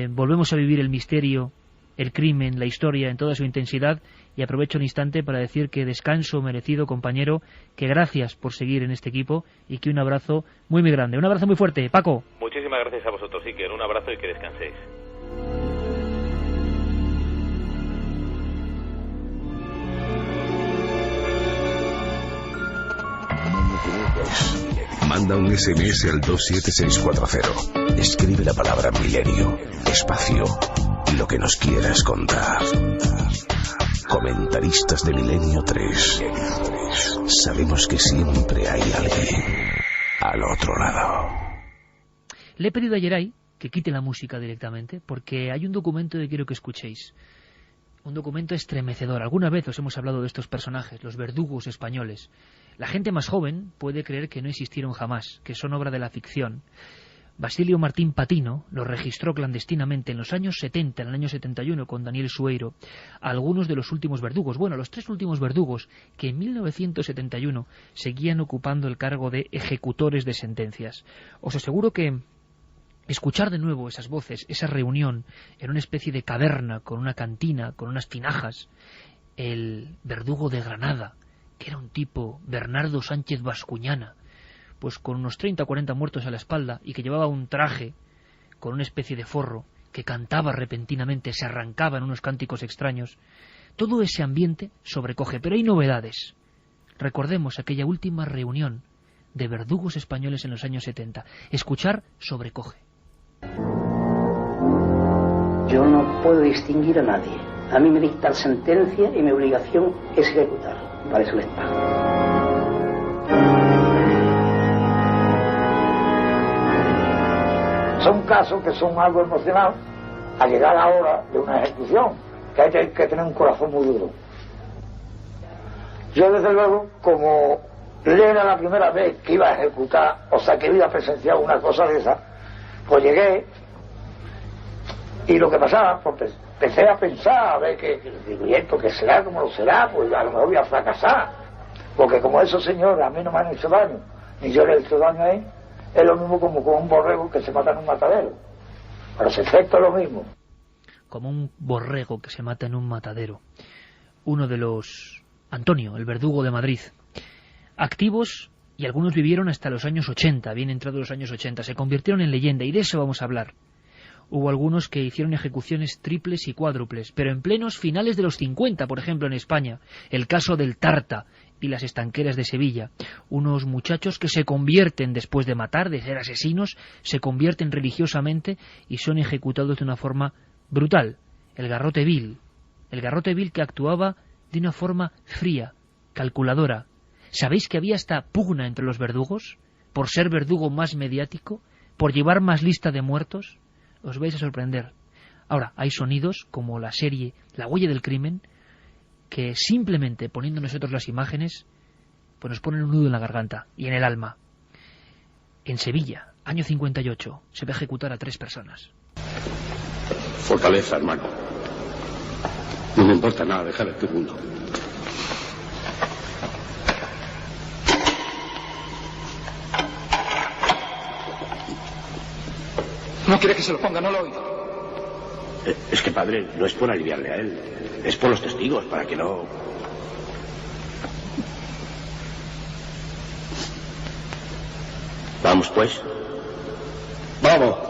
volvemos a vivir el misterio, el crimen, la historia en toda su intensidad, y aprovecho un instante para decir que descanso merecido, compañero, que gracias por seguir en este equipo y que un abrazo muy muy grande, un abrazo muy fuerte. Paco. Muchísimas gracias a vosotros, Iker, un abrazo y que descanséis. Manda un SMS al 27640. Escribe la palabra milenio, espacio, lo que nos quieras contar. Comentaristas de Milenio 3. Sabemos que siempre hay alguien al otro lado. Le he pedido a Yeray que quite la música directamente, porque hay un documento que quiero que escuchéis. Un documento estremecedor. Alguna vez os hemos hablado de estos personajes, los verdugos españoles. La gente más joven puede creer que no existieron jamás, que son obra de la ficción. Basilio Martín Patino los registró clandestinamente en los años 70, en el año 71, con Daniel Sueiro, algunos de los últimos verdugos, bueno, los tres últimos verdugos, que en 1971 seguían ocupando el cargo de ejecutores de sentencias. Os aseguro que escuchar de nuevo esas voces, esa reunión en una especie de caverna, con una cantina, con unas tinajas, el verdugo de Granada, que era un tipo, Bernardo Sánchez Bascuñana, pues con unos 30 o 40 muertos a la espalda y que llevaba un traje con una especie de forro, que cantaba repentinamente, se arrancaba en unos cánticos extraños. Todo ese ambiente sobrecoge, pero hay novedades. Recordemos aquella última reunión de verdugos españoles en los años 70. Escuchar sobrecoge. Yo no puedo distinguir a nadie. A mí me dictan sentencia y mi obligación es ejecutar. Para eso les pago. Son casos que son algo emocional a llegar a la hora de una ejecución, que hay que tener un corazón muy duro. Yo desde luego, como era la primera vez que iba a ejecutar, o sea que iba a presenciar una cosa de esa, pues llegué y lo que pasaba, pues empecé a pensar, a ver digo, ¿y esto qué será? ¿Cómo lo será? Pues a lo mejor voy a fracasar, porque como esos señores a mí no me han hecho daño, ni yo le he hecho daño a él. Es lo mismo como con un borrego que se mata en un matadero. Para los efectos es lo mismo. Como un borrego que se mata en un matadero. Uno de los... Antonio, el verdugo de Madrid. Activos y algunos vivieron hasta los años 80, bien entrados los años 80, se convirtieron en leyenda, y de eso vamos a hablar. Hubo algunos que hicieron ejecuciones triples y cuádruples, pero en plenos finales de los 50, por ejemplo en España, el caso del Tarta y las estanqueras de Sevilla, unos muchachos que se convierten, después de matar, de ser asesinos, se convierten religiosamente y son ejecutados de una forma brutal. El garrote vil que actuaba de una forma fría, calculadora. ¿Sabéis que había hasta pugna entre los verdugos? Por ser verdugo más mediático, por llevar más lista de muertos. Os vais a sorprender. Ahora, hay sonidos como la serie La huella del crimen, que simplemente poniendo nosotros las imágenes, pues nos ponen un nudo en la garganta y en el alma. En Sevilla, año 58, se va a ejecutar a 3 personas. Fortaleza, hermano. No me importa nada dejar este mundo. ¿No quiere que se lo ponga? No lo oigo. Es que, padre, no es por aliviarle a él. Es por los testigos, para que no... Vamos, pues. ¡Vamos!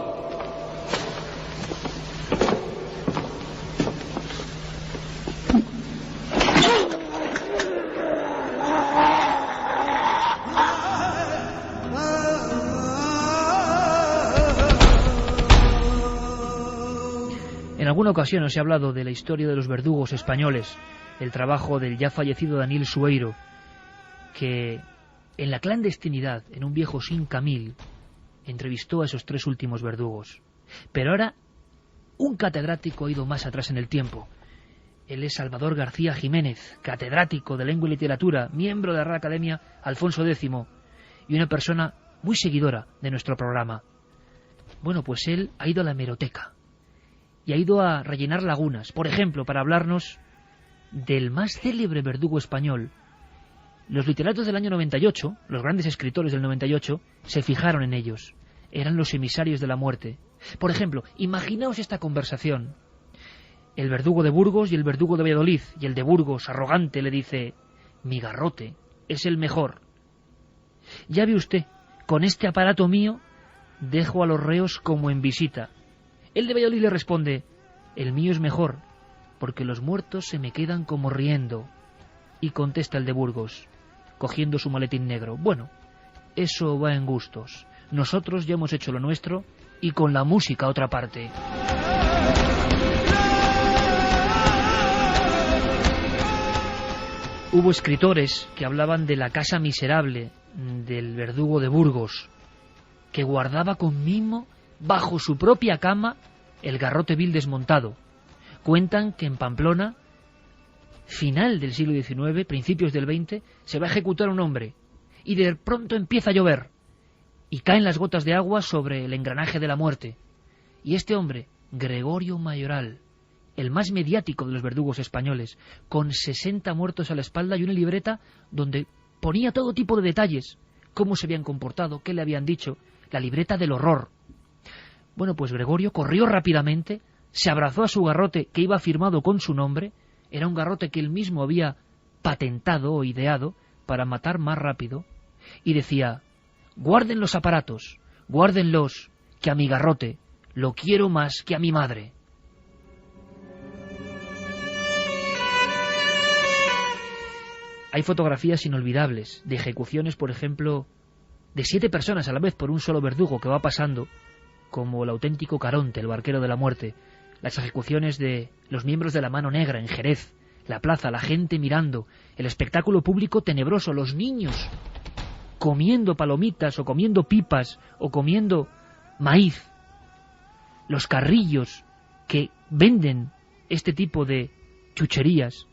En alguna ocasión os he hablado de la historia de los verdugos españoles, el trabajo del ya fallecido Daniel Sueiro, que en la clandestinidad, en un viejo Sin Camil, entrevistó a esos 3 últimos verdugos. Pero ahora un catedrático ha ido más atrás en el tiempo. Él es Salvador García Jiménez, catedrático de Lengua y Literatura, miembro de la Real Academia Alfonso X, y una persona muy seguidora de nuestro programa. Bueno, pues él ha ido a la hemeroteca y ha ido a rellenar lagunas, por ejemplo, para hablarnos del más célebre verdugo español. Los literatos del año 98, los grandes escritores del 98, se fijaron en ellos. Eran los emisarios de la muerte. Por ejemplo, imaginaos esta conversación. El verdugo de Burgos y el verdugo de Valladolid, y el de Burgos, arrogante, le dice: mi garrote es el mejor. Ya ve usted, con este aparato mío dejo a los reos como en visita. El de Valladolid le responde: el mío es mejor, porque los muertos se me quedan como riendo. Y contesta el de Burgos, cogiendo su maletín negro: bueno, eso va en gustos. Nosotros ya hemos hecho lo nuestro, y con la música otra parte. Hubo escritores que hablaban de la casa miserable del verdugo de Burgos, que guardaba con mimo bajo su propia cama el garrote vil desmontado. Cuentan que en Pamplona, final del siglo XIX, principios del XX, se va a ejecutar un hombre, y de pronto empieza a llover, y caen las gotas de agua sobre el engranaje de la muerte. Y este hombre, Gregorio Mayoral, el más mediático de los verdugos españoles, con 60 muertos a la espalda y una libreta donde ponía todo tipo de detalles, cómo se habían comportado, qué le habían dicho, la libreta del horror. Bueno, pues Gregorio corrió rápidamente, se abrazó a su garrote que iba firmado con su nombre. Era un garrote que él mismo había patentado o ideado para matar más rápido, y decía: guarden los aparatos, guárdenlos, que a mi garrote lo quiero más que a mi madre. Hay fotografías inolvidables de ejecuciones, por ejemplo, de 7 personas a la vez por un solo verdugo que va pasando, como el auténtico Caronte, el barquero de la muerte. Las ejecuciones de los miembros de la Mano Negra en Jerez, la plaza, la gente mirando, el espectáculo público tenebroso, los niños comiendo palomitas o comiendo pipas o comiendo maíz, los carrillos que venden este tipo de chucherías,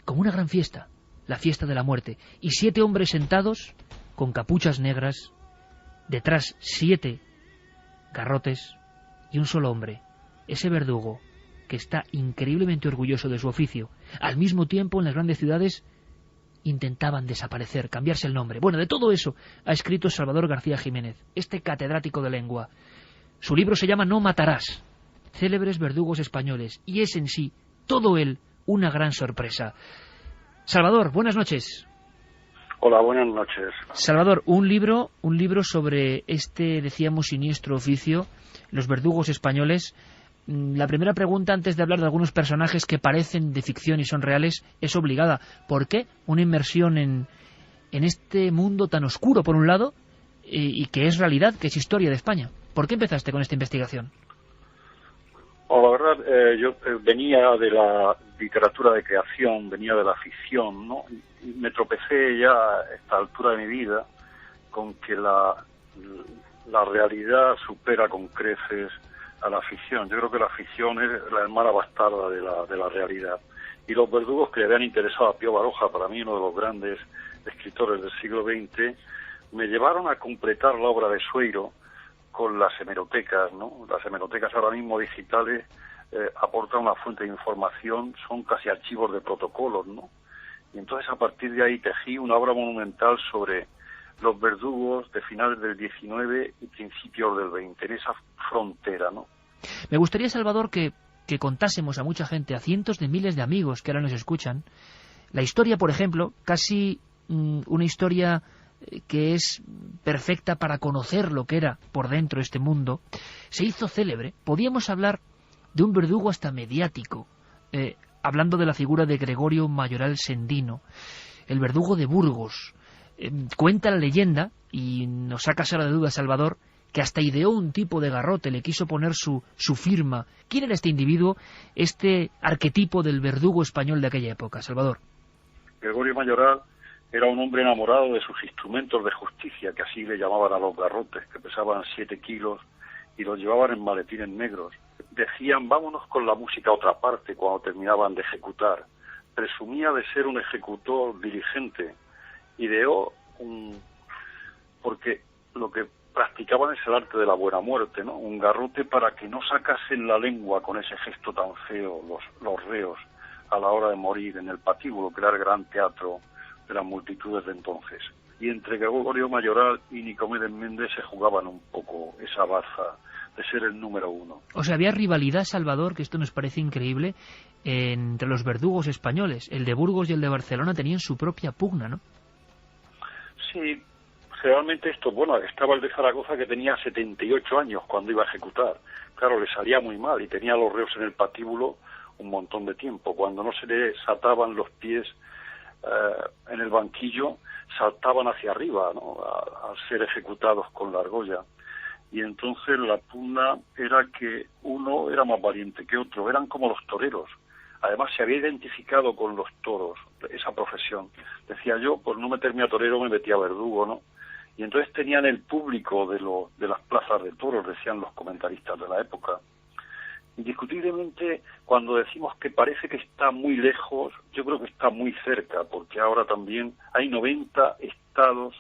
como una gran fiesta, la fiesta de la muerte, y 7 hombres sentados con capuchas negras, detrás 7 garrotes y un solo hombre, ese verdugo que está increíblemente orgulloso de su oficio. Al mismo tiempo, en las grandes ciudades intentaban desaparecer, cambiarse el nombre. Bueno, de todo eso ha escrito Salvador García Jiménez, este catedrático de lengua. Su libro se llama No matarás, célebres verdugos españoles, y es en sí, todo él, una gran sorpresa. Salvador, buenas noches. Hola, buenas noches. Salvador, un libro sobre este, decíamos, siniestro oficio, los verdugos españoles. La primera pregunta, antes de hablar de algunos personajes que parecen de ficción y son reales, es obligada. ¿Por qué una inmersión en este mundo tan oscuro, por un lado, y que es realidad, que es historia de España? ¿Por qué empezaste con esta investigación? La verdad, yo venía de la literatura de creación, venía de la ficción, ¿no? Y me tropecé ya a esta altura de mi vida con que la realidad supera con creces a la ficción. Yo creo que la ficción es la hermana bastarda de la realidad. Y los verdugos que le habían interesado a Pío Baroja, para mí uno de los grandes escritores del siglo XX, me llevaron a completar la obra de Sueiro con las hemerotecas, ¿no? Las hemerotecas ahora mismo digitales aportan una fuente de información, son casi archivos de protocolos, ¿no? Y entonces a partir de ahí tejí una obra monumental sobre los verdugos de finales del XIX y principios del XX, en esa frontera, ¿no? Me gustaría, Salvador, que contásemos a mucha gente, a cientos de miles de amigos que ahora nos escuchan, la historia, por ejemplo, casi una historia que es perfecta para conocer lo que era por dentro este mundo, se hizo célebre. Podíamos hablar de un verdugo hasta mediático, hablando de la figura de Gregorio Mayoral Sendino, el verdugo de Burgos. Cuenta la leyenda, y nos sacas ahora de duda, Salvador, que hasta ideó un tipo de garrote, le quiso poner su firma. ¿Quién era este individuo, este arquetipo del verdugo español de aquella época, Salvador? Gregorio Mayoral era un hombre enamorado de sus instrumentos de justicia, que así le llamaban a los garrotes, que pesaban 7 kilos y los llevaban en maletines negros. Decían, vámonos con la música a otra parte cuando terminaban de ejecutar. Presumía de ser un ejecutor diligente. Ideó porque lo que practicaban es el arte de la buena muerte, ¿no? Un garrote para que no sacasen la lengua con ese gesto tan feo los reos a la hora de morir en el patíbulo, que era el gran teatro de las multitudes de entonces. Y entre Gregorio Mayoral y Nicomedes Méndez se jugaban un poco esa baza de ser el número uno. O sea, había rivalidad, Salvador, que esto nos parece increíble, entre los verdugos españoles. El de Burgos y el de Barcelona tenían su propia pugna, ¿no? Sí, realmente esto, bueno, estaba el de Zaragoza que tenía 78 años cuando iba a ejecutar. Claro, le salía muy mal y tenía a los reos en el patíbulo un montón de tiempo. Cuando no se les ataban los pies en el banquillo, saltaban hacia arriba, ¿no? Al ser ejecutados con la argolla. Y entonces la pugna era que uno era más valiente que otro, eran como los toreros. Además se había identificado con los toros, esa profesión. Decía yo, por no meterme a torero me metía a verdugo, ¿no? Y entonces tenían el público de las plazas de toros, decían los comentaristas de la época. Indiscutiblemente, cuando decimos que parece que está muy lejos, yo creo que está muy cerca, porque ahora también hay 90 estados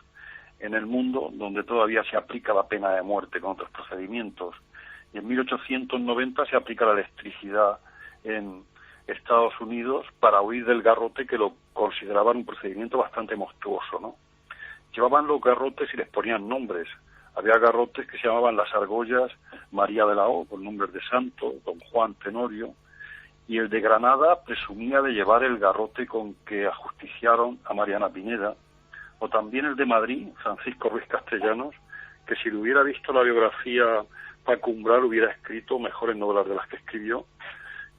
en el mundo donde todavía se aplica la pena de muerte con otros procedimientos. Y en 1890 se aplica la electricidad en Estados Unidos para huir del garrote, que lo consideraban un procedimiento bastante monstruoso, ¿no? Llevaban los garrotes y les ponían nombres. Había garrotes que se llamaban las argollas María de la O, con nombres de santo, don Juan Tenorio, y el de Granada presumía de llevar el garrote con que ajusticiaron a Mariana Pineda, o también el de Madrid, Francisco Ruiz Castellanos, que si le hubiera visto la biografía Paco Umbral hubiera escrito mejores novelas de las que escribió,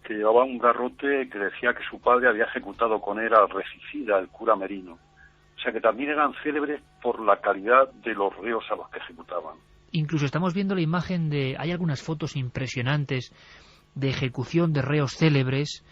que llevaba un garrote que decía que su padre había ejecutado con él al regicida, el cura Merino. O sea que también eran célebres por la calidad de los reos a los que ejecutaban. Incluso estamos viendo la imagen de... Hay algunas fotos impresionantes de ejecución de reos célebres,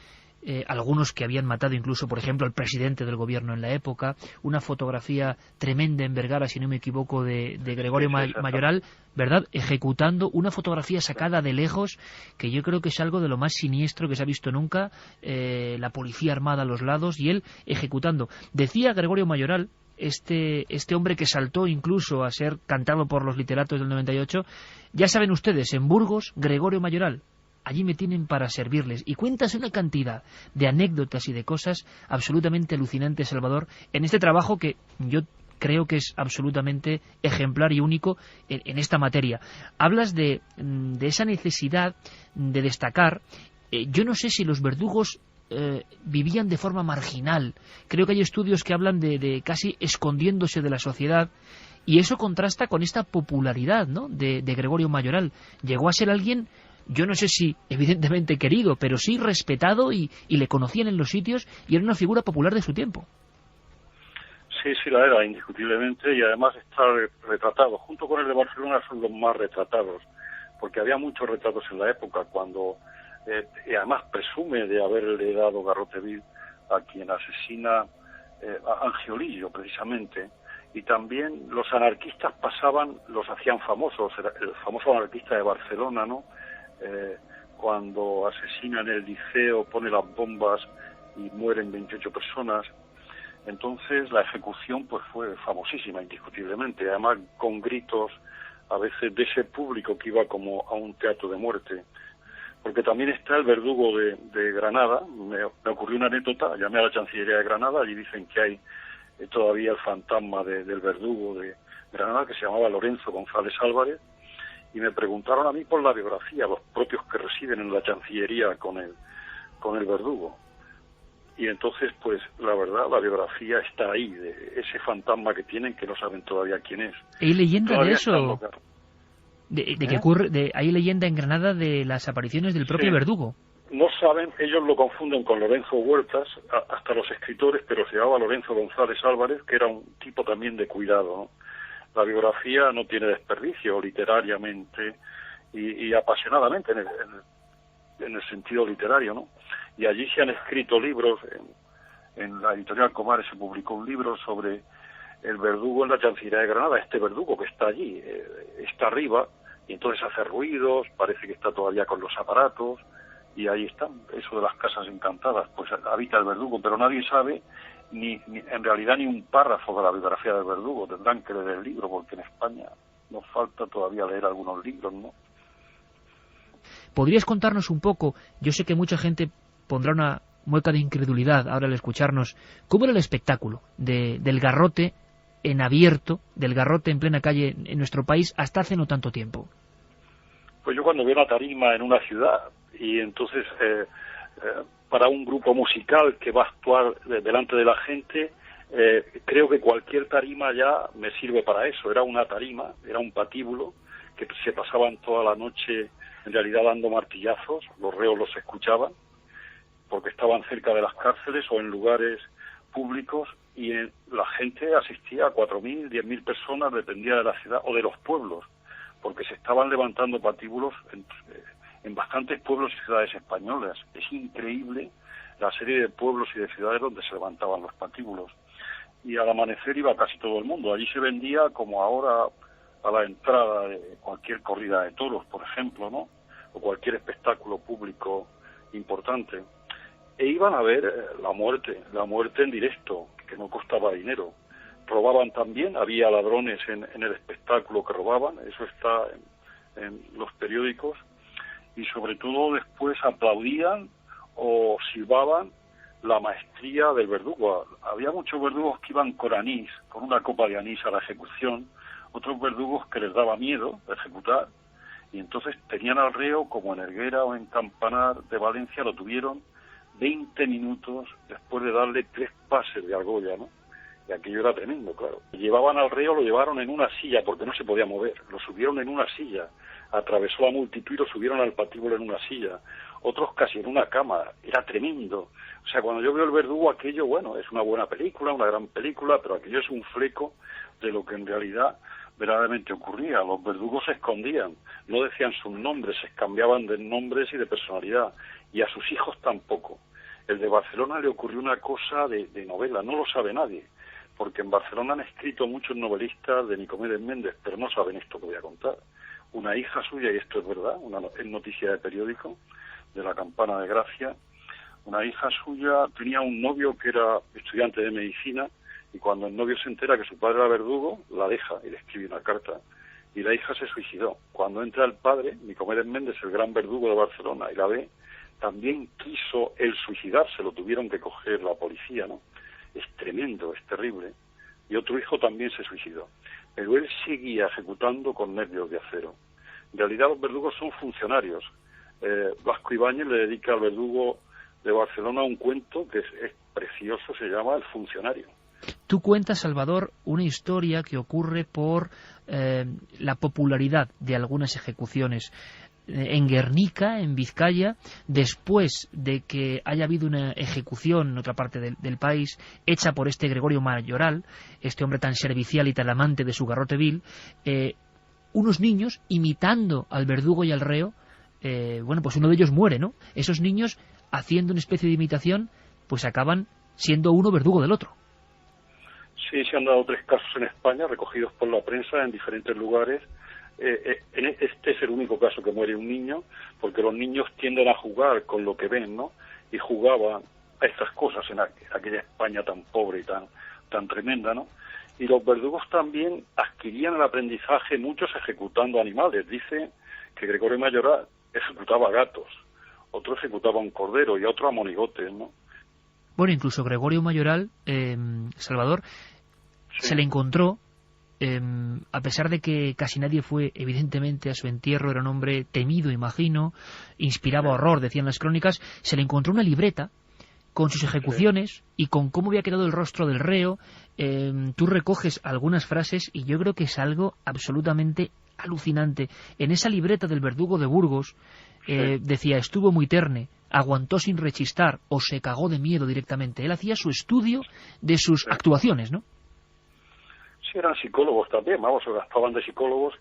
algunos que habían matado incluso, por ejemplo, al presidente del gobierno en la época. Una fotografía tremenda en Vergara, si no me equivoco, de Gregorio Mayoral, ¿verdad?, ejecutando, una fotografía sacada de lejos, que yo creo que es algo de lo más siniestro que se ha visto nunca, la policía armada a los lados y él ejecutando. Decía Gregorio Mayoral, este hombre que saltó incluso a ser cantado por los literatos del 98, ya saben ustedes, en Burgos, Gregorio Mayoral, allí me tienen para servirles. Y cuentas una cantidad de anécdotas y de cosas absolutamente alucinantes, Salvador, en este trabajo que yo creo que es absolutamente ejemplar y único en esta materia. Hablas de esa necesidad de destacar. Yo no sé si los verdugos vivían de forma marginal. Creo que hay estudios que hablan de casi escondiéndose de la sociedad, y eso contrasta con esta popularidad, ¿no?, de Gregorio Mayoral. Llegó a ser alguien, yo no sé si evidentemente querido, pero sí respetado, y le conocían en los sitios, y era una figura popular de su tiempo. Sí, la era, indiscutiblemente, y además está retratado. Junto con el de Barcelona son los más retratados, porque había muchos retratos en la época, cuando y además presume de haberle dado garrote vil a quien asesina a Angiolillo, precisamente. Y también los anarquistas los hacían famosos. El famoso anarquista de Barcelona, ¿no?, cuando asesina en el Liceo, pone las bombas y mueren 28 personas. Entonces la ejecución pues fue famosísima, indiscutiblemente, además con gritos a veces de ese público que iba como a un teatro de muerte. Porque también está el verdugo de Granada. Me ocurrió una anécdota, llamé a la Chancillería de Granada, allí dicen que hay todavía el fantasma del verdugo de Granada, que se llamaba Lorenzo González Álvarez, y me preguntaron a mí por la biografía, los propios que residen en la Chancillería con el verdugo. Y entonces, pues, la verdad, la biografía está ahí, de ese fantasma que tienen, que no saben todavía quién es. ¿Hay leyenda de eso? ¿Hay leyenda en Granada de las apariciones del propio verdugo? No saben, ellos lo confunden con Lorenzo Huertas, hasta los escritores, pero se llamaba Lorenzo González Álvarez, que era un tipo también de cuidado, ¿no? La biografía no tiene desperdicio literariamente y apasionadamente en el sentido literario, ¿no? Y allí se han escrito libros, en la editorial Comares se publicó un libro sobre el verdugo en la Chancillería de Granada, este verdugo que está allí, está arriba, y entonces hace ruidos, parece que está todavía con los aparatos, y ahí están, eso de las casas encantadas, pues habita el verdugo, pero nadie sabe en realidad ni un párrafo de la biografía del verdugo. Tendrán que leer el libro, porque en España nos falta todavía leer algunos libros, ¿no? ¿Podrías contarnos un poco? Yo sé que mucha gente pondrá una mueca de incredulidad ahora al escucharnos. ¿Cómo era el espectáculo del garrote en abierto, del garrote en plena calle en nuestro país hasta hace no tanto tiempo? Pues yo cuando veo una tarima en una ciudad y entonces para un grupo musical que va a actuar delante de la gente, creo que cualquier tarima ya me sirve para eso. Era una tarima, era un patíbulo que se pasaban toda la noche en realidad dando martillazos, los reos los escuchaban porque estaban cerca de las cárceles o en lugares públicos, y la gente asistía a 4.000, 10.000 personas, dependía de la ciudad o de los pueblos, porque se estaban levantando patíbulos en bastantes pueblos y ciudades españolas. Es increíble la serie de pueblos y de ciudades donde se levantaban los patíbulos. Y al amanecer iba casi todo el mundo. Allí se vendía como ahora a la entrada de cualquier corrida de toros, por ejemplo, ¿no?, o cualquier espectáculo público importante. E iban a ver la muerte en directo, que no costaba dinero. Robaban también, había ladrones en el espectáculo que robaban, eso está en los periódicos, y sobre todo después aplaudían o silbaban la maestría del verdugo. Había muchos verdugos que iban con anís, con una copa de anís a la ejecución, otros verdugos que les daba miedo ejecutar, y entonces tenían al reo, como en Helguera o en Campanar de Valencia, lo tuvieron 20 minutos después de darle 3 pases de argolla, ¿no? Y aquello era tremendo, claro. Llevaban al reo, lo llevaron en una silla, porque no se podía mover, lo subieron en una silla, atravesó la multitud y lo subieron al patíbulo en una silla, otros casi en una cama, era tremendo. O sea, cuando yo veo el verdugo, aquello, bueno, es una buena película, una gran película, pero aquello es un fleco de lo que en realidad verdaderamente ocurría. Los verdugos se escondían, no decían sus nombres, se cambiaban de nombres y de personalidad, y a sus hijos tampoco. El de Barcelona le ocurrió una cosa de novela, no lo sabe nadie, porque en Barcelona han escrito muchos novelistas de Nicomedes Méndez, pero no saben esto que voy a contar. Una hija suya, y esto es verdad, es noticia de periódico, de La Campana de Gracia, una hija suya tenía un novio que era estudiante de medicina, y cuando el novio se entera que su padre era verdugo, la deja y le escribe una carta. Y la hija se suicidó. Cuando entra el padre, Nicomedes Méndez, el gran verdugo de Barcelona, y la ve, también quiso él suicidarse, lo tuvieron que coger la policía, ¿no? Es tremendo, es terrible. Y otro hijo también se suicidó. Pero él seguía ejecutando con nervios de acero. En realidad los verdugos son funcionarios. Blasco Ibáñez le dedica al verdugo de Barcelona un cuento que es precioso, se llama El funcionario. Tú cuentas, Salvador, una historia que ocurre por la popularidad de algunas ejecuciones. En Guernica, en Vizcaya, después de que haya habido una ejecución en otra parte del país, hecha por este Gregorio Mayoral, este hombre tan servicial y tan amante de su garrote vil, unos niños, imitando al verdugo y al reo, bueno, pues uno de ellos muere, ¿no? Esos niños, haciendo una especie de imitación, pues acaban siendo uno verdugo del otro. Sí, se han dado 3 casos en España, recogidos por la prensa en diferentes lugares. Este es el único caso que muere un niño, porque los niños tienden a jugar con lo que ven, ¿no? Y jugaban a estas cosas en aquella España tan pobre y tan tremenda, ¿no? Y los verdugos también adquirían el aprendizaje, muchos ejecutando animales. Dice que Gregorio Mayoral ejecutaba gatos, otro ejecutaba un cordero y otro a monigotes, ¿no? Bueno, incluso Gregorio Mayoral, Salvador, se le encontró, a pesar de que casi nadie fue evidentemente a su entierro, era un hombre temido, imagino, inspiraba horror, decían las crónicas, se le encontró una libreta con sus ejecuciones y con cómo había quedado el rostro del reo. Tú recoges algunas frases y yo creo que es algo absolutamente alucinante. En esa libreta del verdugo de Burgos decía: estuvo muy terne, aguantó sin rechistar o se cagó de miedo directamente. Él hacía su estudio de sus actuaciones, ¿no? Sí, eran psicólogos también, vamos, se gastaban de psicólogos,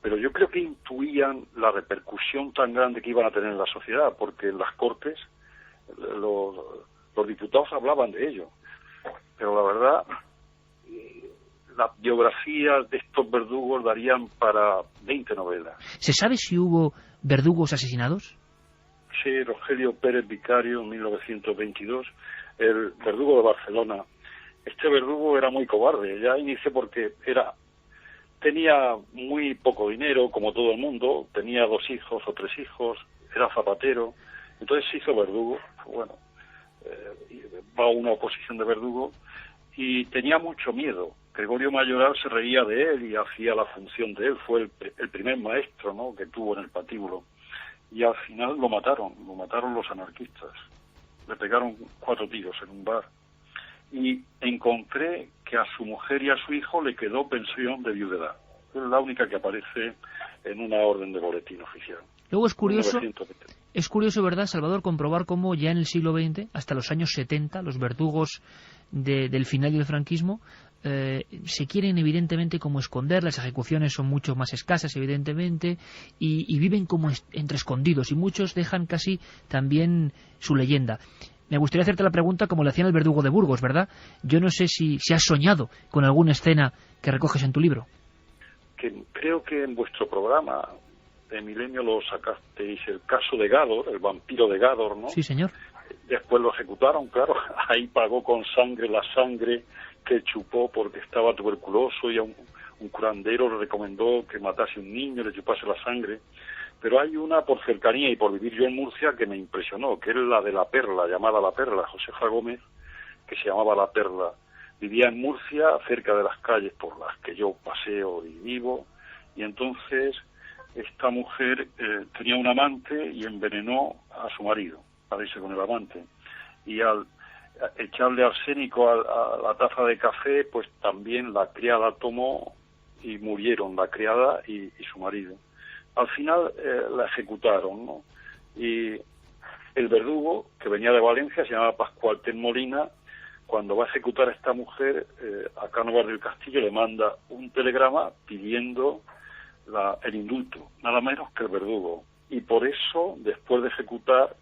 pero yo creo que intuían la repercusión tan grande que iban a tener en la sociedad, porque en las Cortes los diputados hablaban de ello. Pero la verdad, las biografías de estos verdugos darían para 20 novelas. ¿Se sabe si hubo verdugos asesinados? Sí, Rogelio Pérez Vicario, en 1922, el verdugo de Barcelona. Este verdugo era muy cobarde, ya inició porque tenía muy poco dinero, como todo el mundo, tenía 2 hijos o 3 hijos, era zapatero, entonces se hizo verdugo. Bueno, va a una oposición de verdugo y tenía mucho miedo. Gregorio Mayoral se reía de él y hacía la función de él, fue el primer maestro, ¿no?, que tuvo en el patíbulo. Y al final lo mataron los anarquistas. Le pegaron 4 tiros en un bar. Y encontré que a su mujer y a su hijo le quedó pensión de viudedad. Es la única que aparece en una orden de boletín oficial. Luego es curioso, ¿verdad, Salvador?, comprobar cómo ya en el siglo XX, hasta los años 70, los verdugos del final del franquismo se quieren evidentemente como esconder, las ejecuciones son mucho más escasas evidentemente y viven como entre escondidos, y muchos dejan casi también su leyenda. Me gustaría hacerte la pregunta como le hacían al verdugo de Burgos, ¿verdad? Yo no sé si has soñado con alguna escena que recoges en tu libro. Creo que en vuestro programa de Milenio lo sacasteis, el caso de Gádor, el vampiro de Gádor, ¿no? Sí, señor. Después lo ejecutaron, claro, ahí pagó con sangre la sangre que chupó porque estaba tuberculoso y a un curandero le recomendó que matase a un niño, le chupase la sangre. Pero hay una por cercanía y por vivir yo en Murcia que me impresionó, que es la de La Perla, llamada La Perla, Josefa Gómez, que se llamaba La Perla. Vivía en Murcia, cerca de las calles por las que yo paseo y vivo, y entonces esta mujer tenía un amante y envenenó a su marido para irse con el amante. Y al echarle arsénico a la taza de café, pues también la criada tomó y murieron la criada y su marido. Al final la ejecutaron, ¿no? Y el verdugo, que venía de Valencia, se llamaba Pascual Ten Molina, cuando va a ejecutar a esta mujer, a Cánovas del Castillo le manda un telegrama pidiendo el indulto, nada menos que el verdugo. Y por eso, después de ejecutar,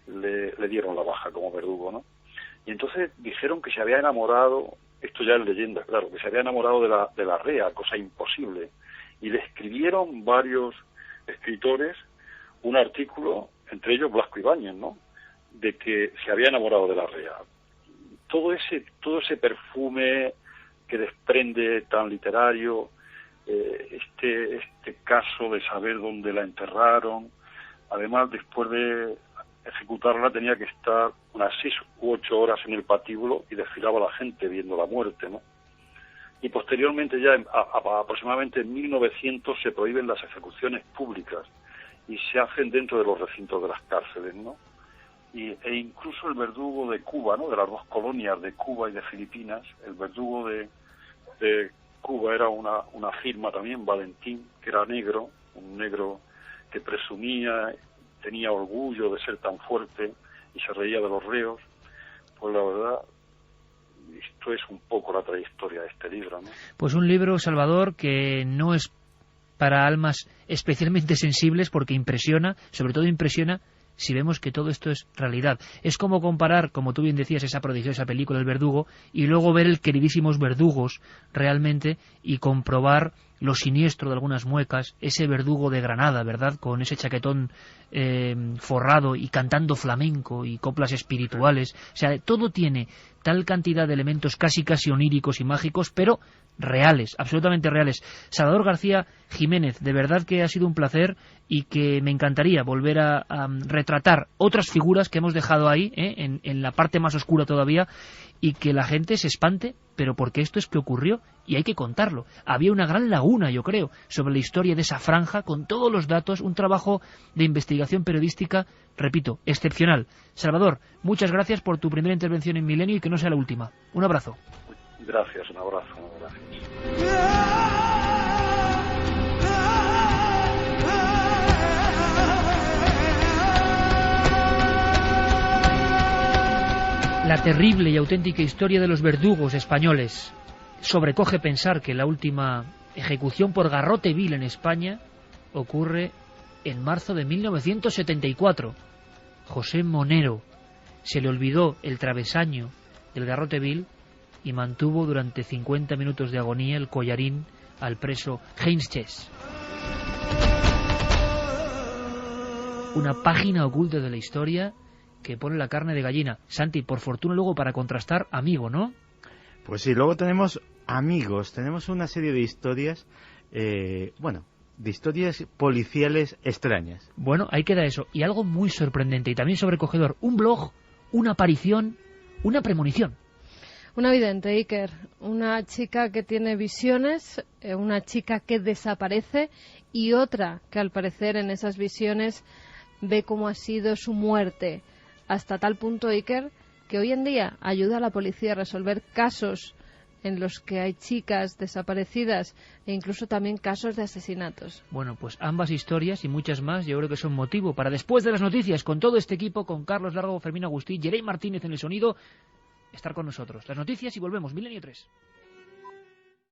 le dieron la baja como verdugo, ¿no? Y entonces dijeron que se había enamorado, esto ya es leyenda, claro, que se había enamorado de la rea, cosa imposible. Y le escribieron varios escritores un artículo, entre ellos Blasco Ibáñez, ¿no?, de que se había enamorado de la rea. Todo ese perfume que desprende tan literario, este caso de saber dónde la enterraron. Además, después de ejecutarla tenía que estar unas 6 u 8 horas en el patíbulo y desfilaba la gente viendo la muerte, ¿no? Y posteriormente, ya aproximadamente en 1900, se prohíben las ejecuciones públicas y se hacen dentro de los recintos de las cárceles, ¿no? e incluso el verdugo de Cuba, ¿no? De las dos colonias de Cuba y de Filipinas, el verdugo de Cuba era una firma también, Valentín, que era negro, un negro que presumía, tenía orgullo de ser tan fuerte y se reía de los reos. Pues la verdad, esto es un poco la trayectoria de este libro, ¿no? Pues un libro, Salvador, que no es para almas especialmente sensibles, porque impresiona, sobre todo impresiona si vemos que todo esto es realidad. Es como comparar, como tú bien decías, esa prodigiosa película El Verdugo, y luego ver el Queridísimos Verdugos realmente, y comprobar lo siniestro de algunas muecas, ese verdugo de Granada, ¿verdad?, con ese chaquetón forrado y cantando flamenco y coplas espirituales. O sea, todo tiene tal cantidad de elementos casi oníricos y mágicos, pero reales, absolutamente reales. Salvador García Jiménez, de verdad que ha sido un placer, y que me encantaría volver a retratar otras figuras que hemos dejado ahí, en la parte más oscura todavía, y que la gente se espante, pero porque esto es que ocurrió y hay que contarlo. Había una gran laguna, yo creo, sobre la historia de esa franja, con todos los datos, un trabajo de investigación periodística, repito, excepcional. Salvador, muchas gracias por tu primera intervención en Milenio, y que no sea la última. Un abrazo. Gracias, un abrazo, gracias. La terrible y auténtica historia de los verdugos españoles. Sobrecoge pensar que la última ejecución por garrote vil en España ocurre en marzo de 1974. José Monero se le olvidó el travesaño del garrote vil y mantuvo durante 50 minutos de agonía el collarín al preso Heinz Chess. Una página oculta de la historia que pone la carne de gallina. Santi, por fortuna luego para contrastar, amigo, ¿no? Pues sí, luego tenemos amigos, tenemos una serie de historias, de historias policiales extrañas. Bueno, ahí queda eso. Y algo muy sorprendente y también sobrecogedor. Un blog, una aparición, una premonición. Una vidente, Iker, una chica que tiene visiones, una chica que desaparece, y otra que al parecer en esas visiones ve cómo ha sido su muerte. Hasta tal punto, Iker, que hoy en día ayuda a la policía a resolver casos en los que hay chicas desaparecidas, e incluso también casos de asesinatos. Bueno, pues ambas historias y muchas más yo creo que son motivo para, después de las noticias, con todo este equipo, con Carlos Largo, Fermín Agustí, Yerey Martínez en el sonido, estar con nosotros. Las noticias y volvemos. Milenio 3.